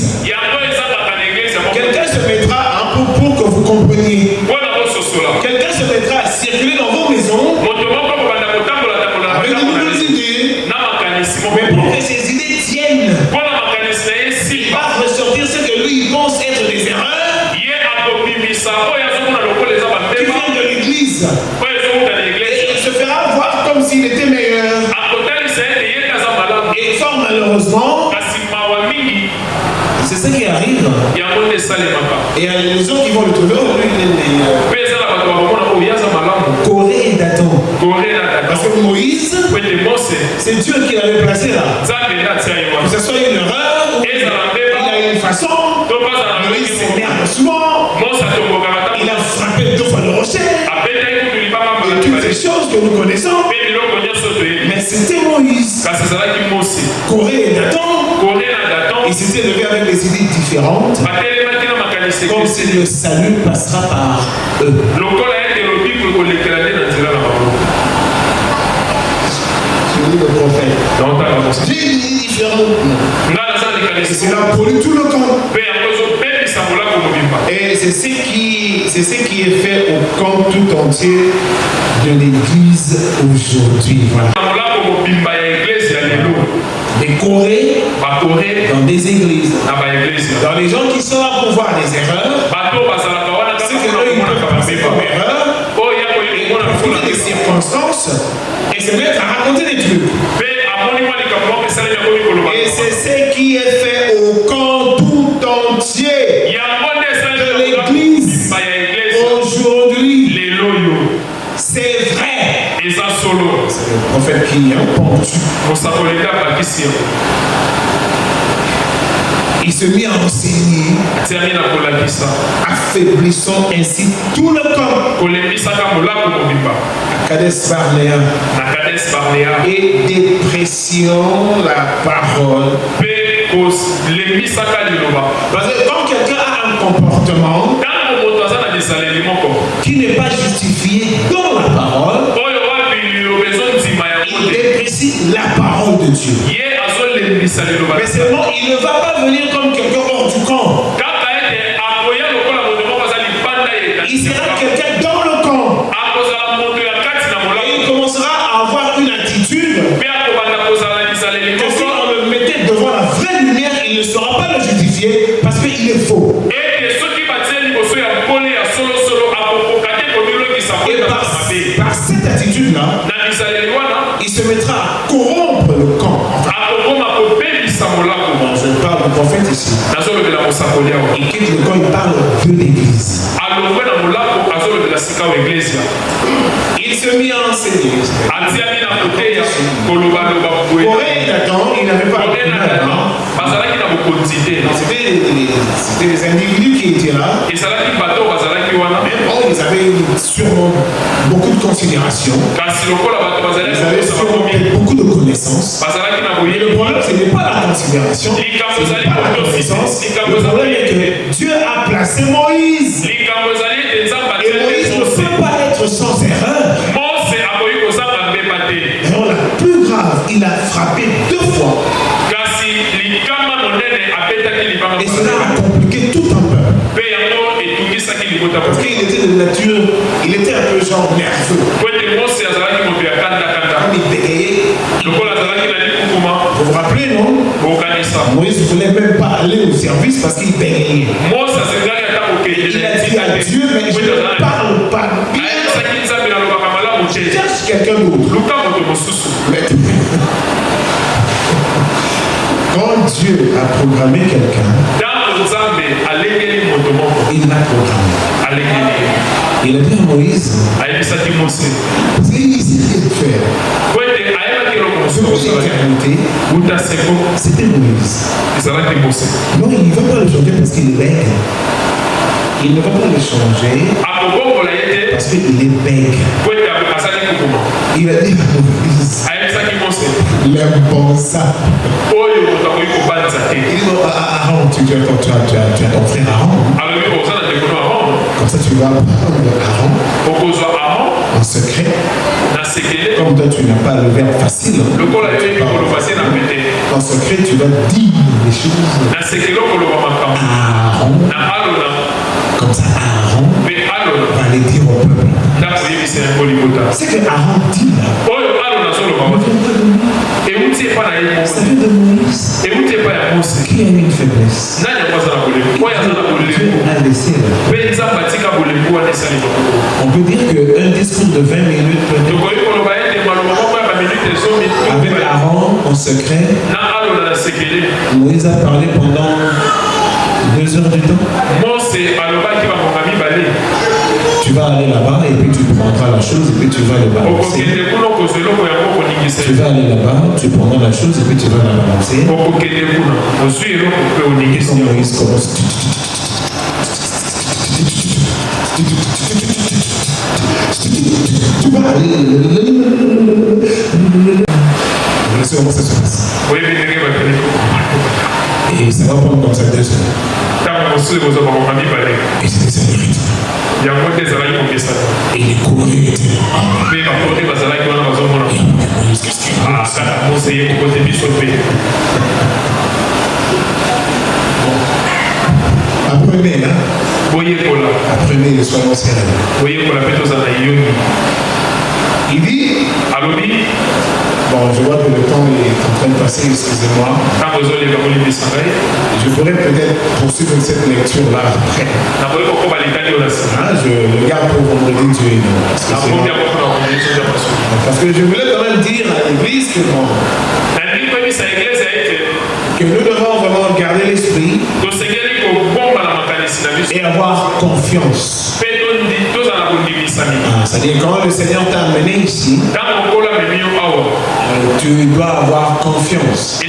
Quelqu'un se mettra un peu pour que vous compreniez. Quelqu'un se mettra à circuler dans vos maisons avec de nouvelles idées. Mais pour que ces idées tiennent, il va ressortir ce que lui il pense être des erreurs qui viennent de l'église. Et il se fera voir comme s'il était meilleur. Et fort malheureusement, c'est ce qui arrive. Et il y a les gens qui vont le trouver, oh, lui il est meilleur. Corée et Dathan. Parce que Moïse, c'est Dieu qui l'avait placé là. Que ce soit une erreur ou il a une façon. Moïse s'énerve souvent. Il a frappé 2 fois le rocher. Et toutes ces choses que nous connaissons. Mais c'était Moïse. Corée et Dathan. Ils s'étaient levés avec des idées différentes. Comme si le salut passera par eux. Je dis le prophète. J'ai une idée différente. C'est là pour tout le camp. Et c'est ce qui est fait au camp tout entier de l'église aujourd'hui. Voilà. décorés dans des églises. Dans les gens qui sont là pour voir des erreurs, c'est que eux, ils peuvent passer comme erreur, et profiter des circonstances et se mettre à raconter des trucs. Et c'est ce qui est fait au camp tout entier de l'église aujourd'hui. C'est vrai. C'est le prophète qui est pentu. Il se mit à enseigner, affaiblissant ainsi tout le camp. À Kadesh Barnea, et dépréciant la parole. Parce que quand quelqu'un a un comportement qui n'est pas justifié dans la parole, il déprécie la parole de Dieu. Mais seulement, il ne va pas venir comme quelqu'un hors du camp. Il sera quelqu'un dans le camp. Et il commencera à avoir une attitude que si on le mettait devant la vraie lumière, il ne saura pas le justifier parce qu'il est faux. Et par cette attitude-là, il se mettra à corrompre le camp. Je parle du prophète ici. Il quitte le camp, il parle de l'église. Il se mit à enseigner. Il n'avait pas c'était des individus qui étaient là. Mais bon, ils avaient sûrement beaucoup de considération. Ils avaient sûrement beaucoup de connaissances. Mais le problème, ce n'est pas la considération, ce n'est pas la connaissance. Le problème est que Dieu a placé Moïse. Et Moïse ne peut pas être sans erreur. Non, la plus grave, il a frappé 2 fois. Et cela a compliqué tout un peu. Parce qu'il était de nature, il était un peu genre nerveux. Il bégayait. Vous vous rappelez, non? Moïse ne voulait même pas aller au service parce qu'il bégayait. Il a dit à Dieu, mais je ne parle pas bien. Je cherche quelqu'un d'autre. Quand Dieu a programmé quelqu'un, il l'a programmé. Il a dit à Moïse, parce qu'il sait rien faire. Pour l'éternité, c'était Moïse. Non, il ne va pas le changer parce qu'il est bègue. Il ne va pas le changer parce qu'il est bègue. Il a dit à Moïse, l'aime bon ça. Il dit, Aaron, tu as ton frère Aaron. Comme ça, tu vas prendre Aaron en secret. Comme toi, tu n'as pas le verbe facile. En secret, tu vas dire les choses. Aaron. Comme ça, Aaron va les dire au peuple. C'est que Aaron dit là. Ça vient de Moïse qui a une faiblesse. Dieu a laissé là. On peut dire qu'un discours de 20 minutes avec Aaron en secret, Moïse a parlé pendant 2 heures du temps. Tu vas aller là-bas et puis tu prendras la chose et puis tu vas le balancer. Tu vas aller là-bas, tu prendras la chose et puis tu vas la balancer. Et quand Moïse commence, tu vas aller. Vous laissez comment ça se passe. Et ça va prendre comme ça 2 heures. Et c'était ça le rythme. Et les courriers étaient apprenez là. Apprenez, soyons sérieux. Il dit, bon, Bon, je vois que le temps est en train de passer, excusez-moi. Je pourrais peut-être poursuivre cette lecture-là après. Je le garde pour vendredi Dieu. Parce que je voulais quand même dire à l'église que bon, que nous devons vraiment garder l'esprit et avoir confiance. C'est-à-dire quand le Seigneur t'a amené ici, tu dois avoir confiance.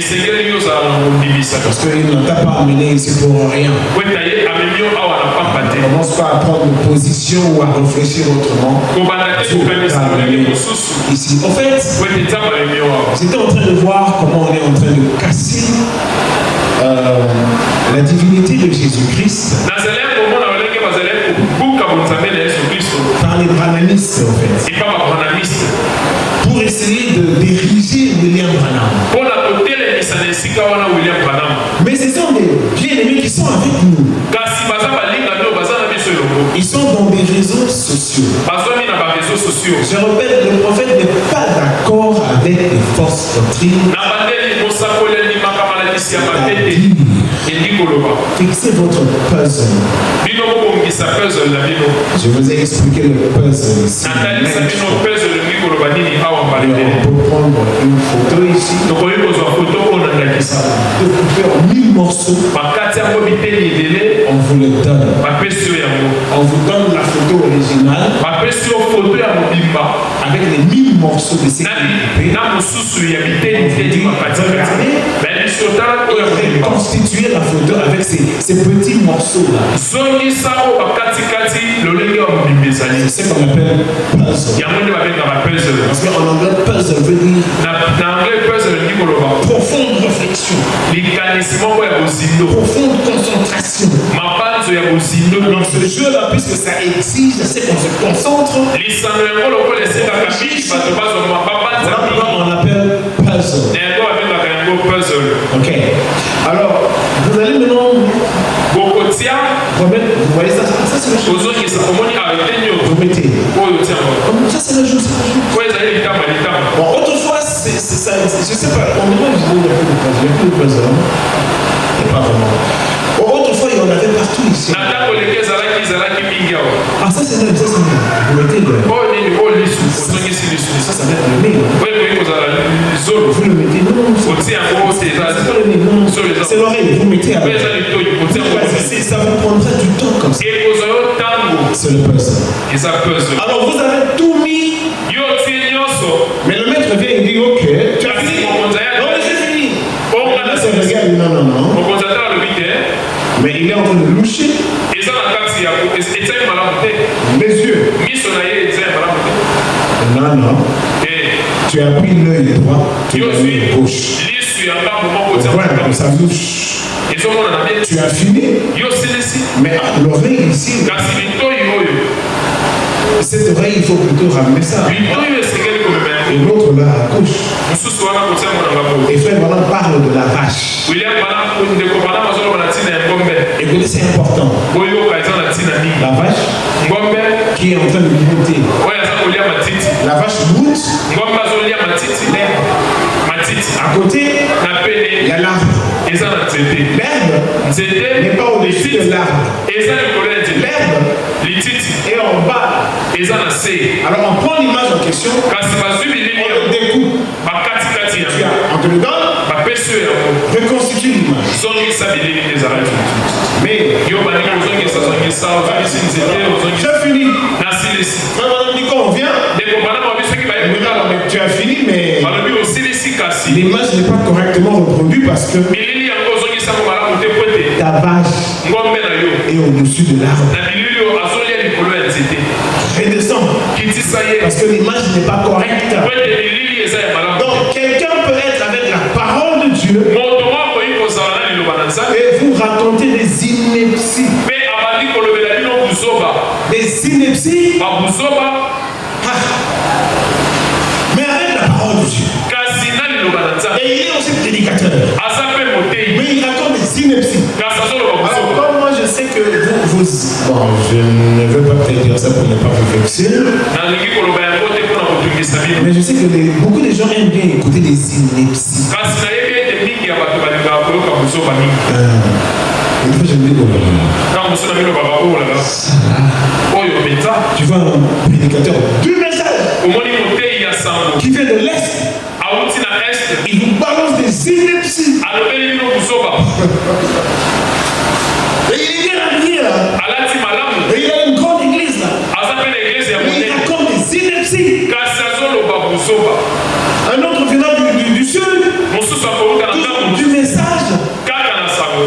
Parce qu'il ne t'a pas amené ici pour rien. Ne commence pas à prendre une position ou à réfléchir autrement. Ici. En fait, j'étais en train de voir comment on est en train de casser la divinité de Jésus-Christ par les branhamistes, en fait, pour essayer de diriger William Branham. Mais ce sont des bien-aimés qui sont avec nous. Ils sont dans des réseaux sociaux. Je répète, le prophète n'est pas d'accord avec les fausses doctrines. Fixez votre puzzle. Je vous ai expliqué le puzzle ici. On peut prendre une photo ici. De couper en 1000 morceaux. On vous le donne. On vous donne la photo originale avec les 1000 morceaux de ces reconstituer la photo avec ces petits morceaux-là. C'est ce qu'on appelle puzzle. Parce qu'en anglais, puzzle veut dire profonde réflexion, profonde concentration. Dans ce jeu-là, puisque ça exige qu'on se concentre, on appelle puzzle. Ok. Alors, vous allez maintenant remettre, vous voyez ça, c'est la chose. Vous mettez. Ça, c'est la chose. Bon, autrefois, c'est ça, je sais pas, on dirait que il n'y a plus de puzzle. Il n'y a pas vraiment. Autrefois, il y en avait partout ici. Ah, ça, c'est même, ça, c'est même. Vous mettez le. Ça va être le nez. Vous le mettez, non, c'est pas le nez, non, c'est l'oreille, vous mettez avec. Ça vous prendra du temps comme ça. C'est le puzzle. Alors vous avez tout mis. Mais le maître vient et dit ok, tu as fini. Non, mais j'ai fini. Là, c'est le gars, non. Mais il est en train de loucher. Mes yeux. Non. Tu as pris l'œil droit, tu as mis le gauche. Voilà, comme ça louche. Tu as fini. Mais l'oreille ici, cette oreille, il faut plutôt ramener ça. Et l'autre là à gauche. Et frère, voilà, parle de la vache. Écoutez, c'est important. La vache qui est en train de monter. La vache monte. À côté, il y a l'arbre. L'herbe n'est pas au-dessus de l'arbre. L'herbe est en bas. Alors on prend l'image en question, on le découpe. On te le donne, reconstitue l'image. Mais j'ai fini. Madame dit qu'on vient. Tu as fini, mais l'image n'est pas correctement reproduite parce que ta vache est au-dessus de l'arbre. Redescend. Parce que l'image n'est pas correcte. Donc quelqu'un peut être avec la parole de Dieu et vous raconter des inepties. Des inepties. Mais avec la parole de Dieu. Et il est aussi prédicateur. Mais il raconte des inepties. Alors comme moi je sais que bon, je ne veux pas peut-être dire ça pour ne pas vous vexer. Mais je sais que beaucoup de gens aiment bien écouter des inepties. Une fois, j'aime bien tu vois un prédicateur du message qui vient de l'Est. Il vous balance des inepties. Et il est bien habillé là. Et il a une grande église là. Mais il raconte des inepties. Un autre venant du sud. Du message.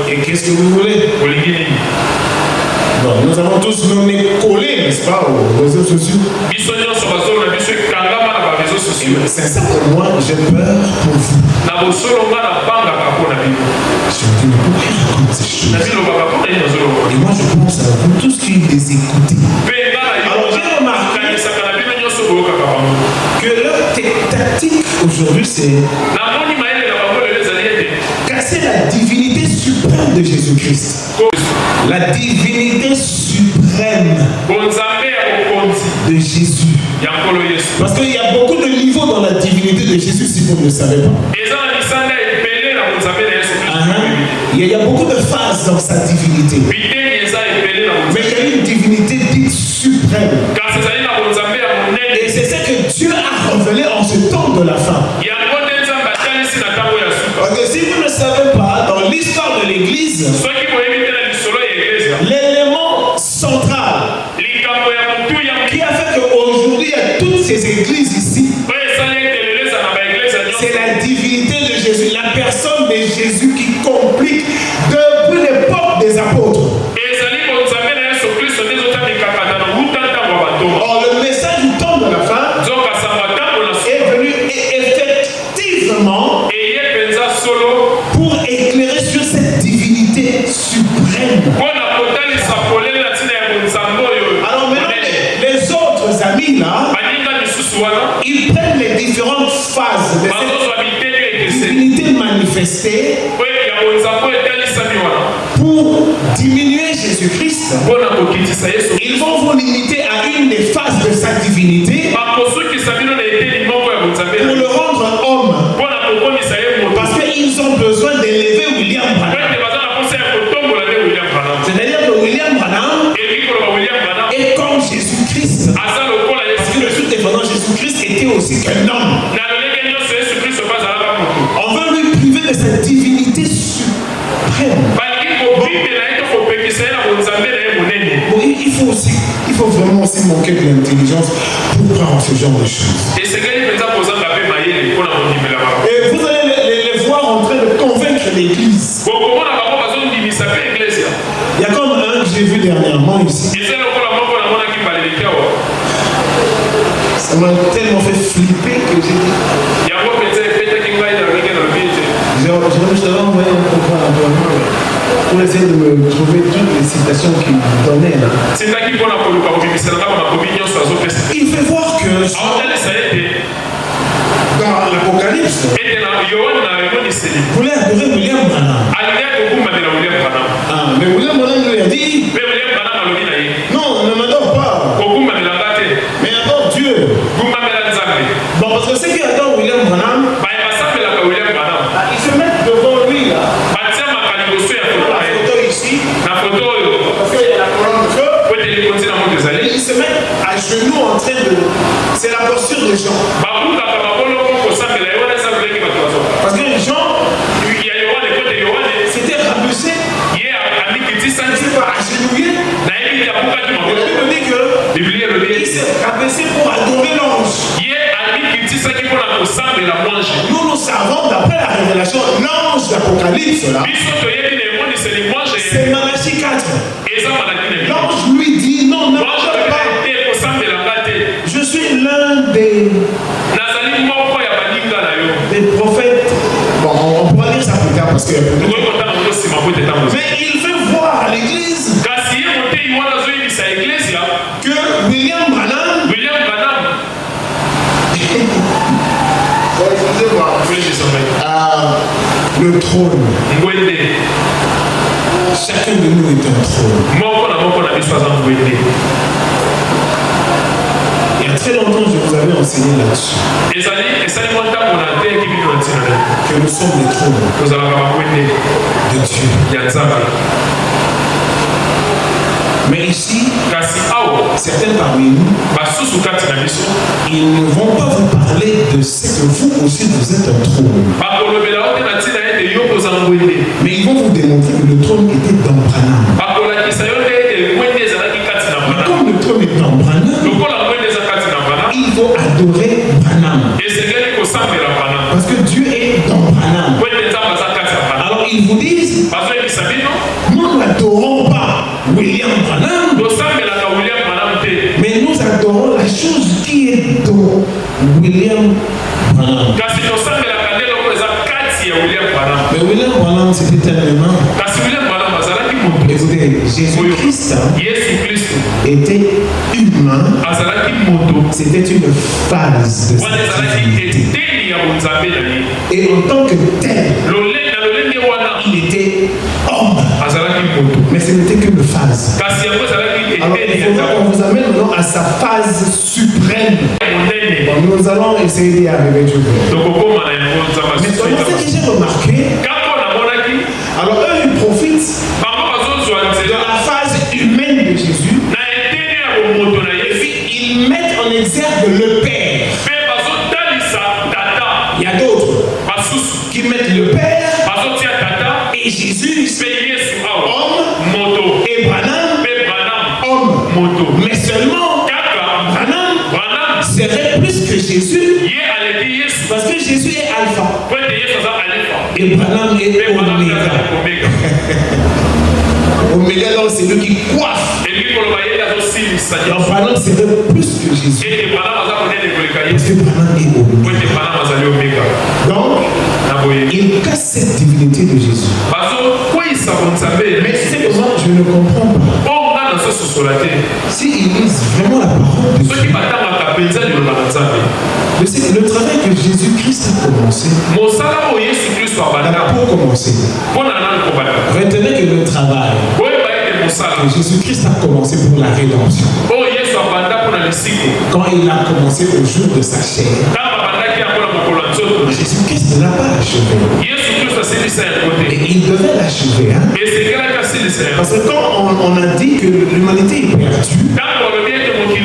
Et qu'est-ce que vous voulez? Bon, nous avons tous nos nez collés, n'est-ce pas, aux réseaux sociaux. C'est ça pour moi, j'ai peur pour vous. Je me dis, mais pourquoi il raconte ces choses? Et moi, je pense à vous tous qui les écoutez. Alors, j'ai remarqué que leur tactique aujourd'hui, c'est casser la divinité suprême de Jésus-Christ. La divinité suprême de Jésus. Parce qu'il y a beaucoup de niveaux dans la divinité de Jésus, si vous ne le savez pas. Il y a beaucoup de phases dans sa divinité. Mais il y a une divinité dite suprême. Et c'est ça que Dieu a révélé en ce temps de la fin. Parce que si vous ne savez pas, dans l'histoire de l'Église, l'élément central qui a fait qu'aujourd'hui il y a toutes ces églises ici, c'est la divinité de Jésus, la personne de Jésus qui complique depuis l'époque des apôtres. Or, le message du temps de la fin est venu effectivement pour éclairer sur cette divinité suprême. Alors maintenant, les autres amis là, ils prennent les différentes phases de cette divinité manifestée pour diminuer Jésus-Christ. Ils vont vous limiter à une des phases de sa divinité pour le rendre homme. Parce qu'ils ont besoin d'élever William Branham. C'est-à-dire que William Branham est comme Jésus-Christ. Parce que le tout dépendant Jésus-Christ était aussi qu'un homme. On veut lui priver de sa divinité suprême. Il faut vraiment aussi manquer de l'intelligence pour prendre ce genre de choses. Et vous allez les voir en train de convaincre l'Église. Il y a comme un que j'ai vu dernièrement ici. Ça m'a tellement fait flipper que j'ai dit. Je t'avais envoyé un programme pour essayer de me trouver toutes les citations qu'il donnait là. Il fait voir que dans l'Apocalypse, vous voulez adorer William Branham. Mais William Branham lui a dit non, ne m'adore pas, mais adore Dieu. Bon, parce que ceux qui adorent William Branham, ils se mettent devant lui là. La photo ici, parce qu'il y a la colonne de feu. Ils se mettent à genoux en train de. C'est la posture des gens. Parce que les gens s'étaient rabaissés. Ils pas agenouillés. Et la Bible dit que il s'est rabaissé pour adorer l'ange. Nous savons, d'après la révélation, l'ange d'Apocalypse là, c'est Malachie 4. L'ange lui dit non, ne m'adore pas. Je suis l'un des prophètes. Bon, on pourra lire ça plus tard parce que. Mais il veut voir à l'église que William Branham. Le trône. Chacun de nous est un trône. Et a très longtemps, je vous avais enseigné là-dessus. Que nous sommes les trônes de Dieu. Mais ici, certains parmi nous, ils ne vont pas vous parler de ce que vous aussi vous êtes un trône. Mais ils vont vous démontrer que le trône était dans Branham. Mais comme le trône est dans Branham, il faut adorer Branham. Parce que Dieu est dans Branham. Alors ils vous disent, nous n'adorons pas William Branham, mais nous adorons la chose qui est dans William Branham. Mais William Branham, c'était tellement... Écoutez, Jésus-Christ était humain. C'était une phase de sa divinité. Et en tant que tel, il était homme. Mais ce n'était qu'une phase. Alors il faudra qu'on vous amène maintenant à sa phase suprême. Bon, nous allons essayer d'y arriver du coup. Mais ce que j'ai remarqué, alors eux ils profitent de la phase humaine de Jésus. Et puis ils mettent en exergue le Père. Il y a d'autres qui mettent le Père et Jésus, homme, et Branham, homme. Mais seulement Branham serait plus que Jésus, parce que Jésus est alpha et Branham est oméga. Oméga, donc c'est lui qui coiffe. Donc Branham serait plus que Jésus, parce que Branham est oméga. Donc il casse cette divinité de Jésus. Mais c'est que moi je ne comprends pas. S'ils lisent vraiment la parole de Dieu, le travail que Jésus-Christ a commencé, pour commencer, retenez que le travail que Jésus-Christ a commencé pour la rédemption, quand il a commencé au jour de sa chair, Jésus-Christ ne l'a pas achevé. Et il devait l'achever. Hein? Parce que quand on a dit que l'humanité est perdue, et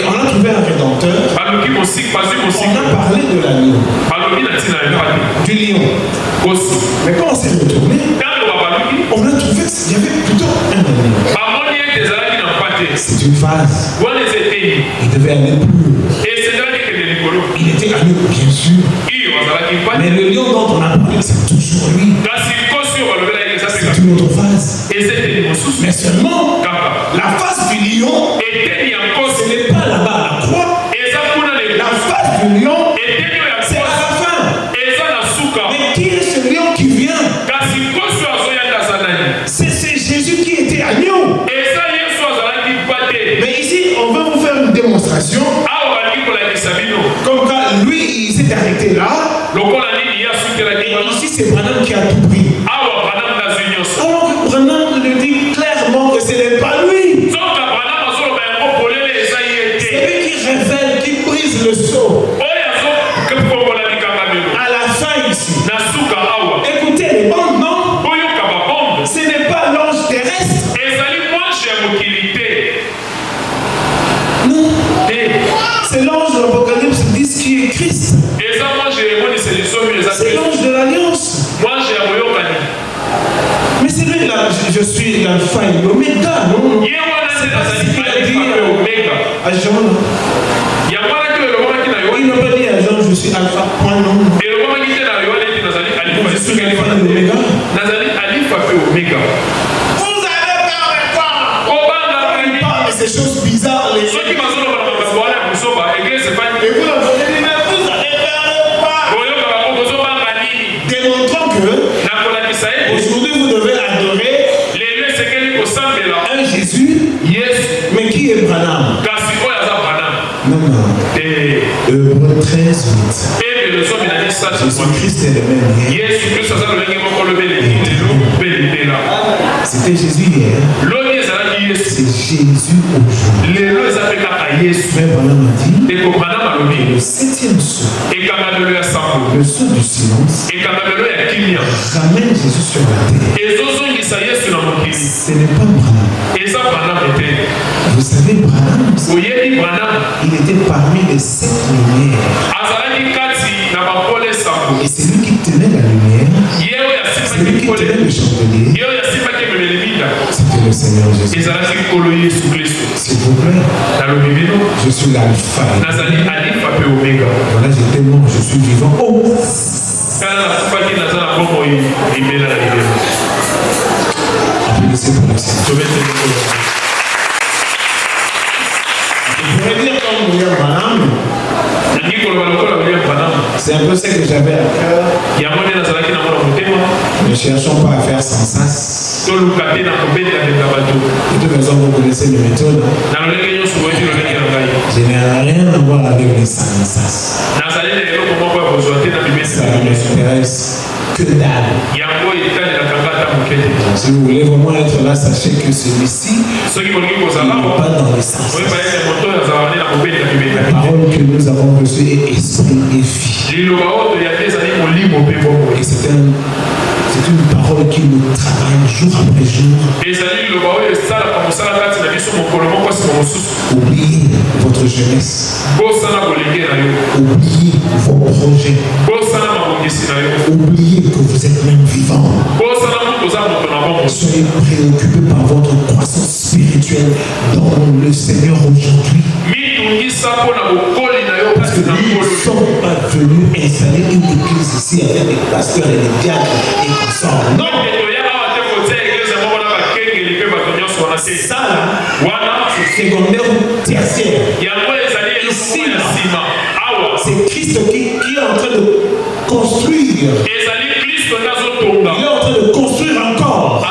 on a trouvé un rédempteur, on a parlé de l'agneau, du lion. Mais quand on s'est retourné, on a trouvé qu'il y avait plutôt un agneau. C'est une phase. Il devait aller plus haut. Il était agneau, bien sûr. Mais le lion dont on a parlé, c'est toujours lui. C'est une autre phase. Mais seulement, la phase du lion, ce n'est pas là-bas à la croix. La phase du lion, c'est à la fin. Mais qui est ce lion qui vient? C'est Jésus qui était agneau. Mais ici, on va vous faire une démonstration. Comme quand lui, il s'est arrêté là. Et ici, c'est Branham qui a tout pris. Alors que Branham le dit clairement que ce n'est pas lui. C'est lui qui révèle, qui brise le sceau. À la fin ici. Écoutez les bandes, non? Ce n'est pas l'ange terrestre. Non. C'est l'ange de l'Apocalypse 10 qui est Christ. C'est l'ange de l'Alliance. Mais c'est lui là, je suis l'alpha et l'oméga, non? C'est pas ce qu'il a dit à Jean. Il n'a pas dit à Jean, je suis alpha, point non. Je suis l'alpha et l'oméga. Vous avez peur de quoi? On parle de ces choses bizarres. Et vous avez peur de quoi? Démontrons que aujourd'hui vous devez adorer un Jésus, mais qui est Branham? Non, non. Hébreux 13, 8. Jésus-Christ est le même hier. C'était Jésus hier. C'est Jésus aujourd'hui. Frère Branham a dit le 7e saut, le saut du silence, ramène Jésus sur la terre. Ce n'est pas Branham. Vous savez, Branham, il était parmi les 7 lumières. Et c'est lui qui tenait la lumière. C'est lui qui tenait le chandelier. C'était le Seigneur Jésus. S'il vous plaît, je suis l'alpha. Voilà, j'étais mort, je suis vivant. Oh! Applaudissez pour le Seigneur. Je pourrais dire comme William Branham. C'est un peu ce que j'avais à cœur. Ne cherchons pas à faire sans sens. De toute façon, vous connaissez mes méthodes. Je n'ai rien à voir avec les sans sens. Ça ne m'intéresse que dalle. Si vous voulez vraiment être là, sachez que celui-ci n'est pas dans les sens. La parole que nous avons reçue est esprit et vie. Et c'est une parole qui nous travaille jour après jour. Oubliez votre jeunesse. Oubliez vos projets. Oubliez que vous êtes même vivant. Soyez préoccupés par votre croissance spirituelle dans le Seigneur aujourd'hui. Parce que nous ne sommes pas venus installer une église ici avec des pasteurs et des diacres et consorts. Non! C'est ça là, c'est secondaire ou tertiaire. Ici là, c'est Christ qui est en train de construire. Il est en train de construire encore.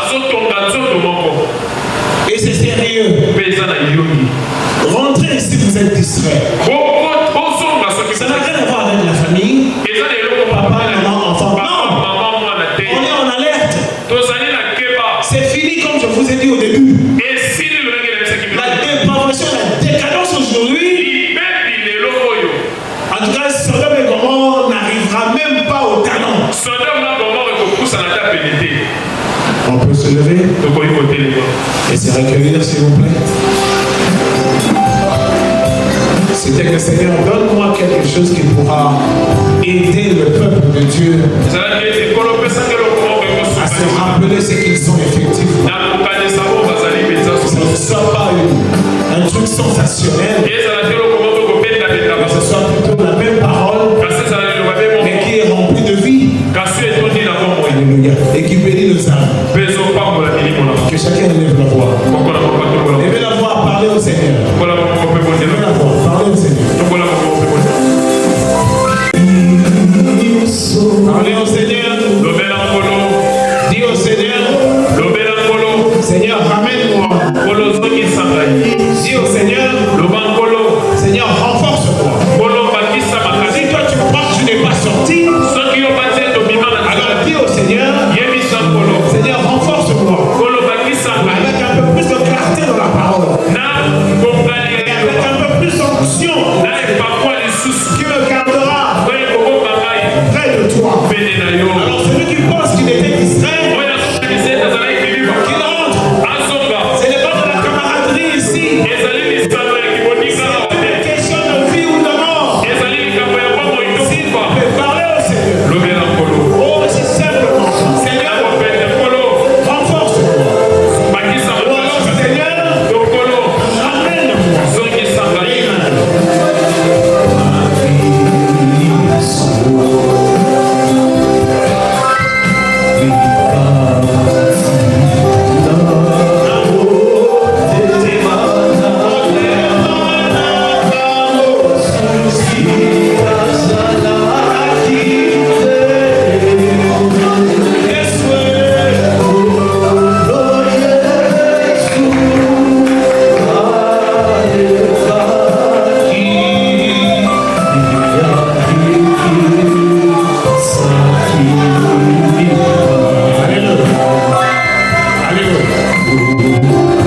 Et c'est sérieux. Rentrez ici, vous êtes distrait. Ça n'a rien à voir avec la famille. Papa, maman, enfant. Non! On est en alerte. C'est fini comme je vous ai dit au début. La dépravation, la décadence aujourd'hui. En tout cas, Sodome et Gomorrhe n'arrivera même pas au talent. On peut se lever et se recueillir, s'il vous plaît. C'était que Seigneur, donne-moi quelque chose qui pourra aider le peuple de Dieu à se rappeler ce qu'ils sont effectivement. Ce ne soit pas un truc sensationnel, mais ce soit plutôt la même parole, mais qui est remplie de vie. Alléluia. Et qui bénit nos âmes. Que chacun lève la voix. Lèvez la voix, parlez au Seigneur. Lèvez la voix, parlez au Seigneur. Parlez au Seigneur. Dis au Seigneur. Seigneur, ramène-moi. Dis au Seigneur. Seigneur, renforce-moi. Si toi tu crois que tu n'es pas sorti, alors dis au Seigneur. Seigneur, renforce-moi. Avec un peu plus de clarté dans la parole. Et avec un peu plus d'onction. Qui me gardera près de toi. Alors celui qui pense qu'il était distrait, qu'il a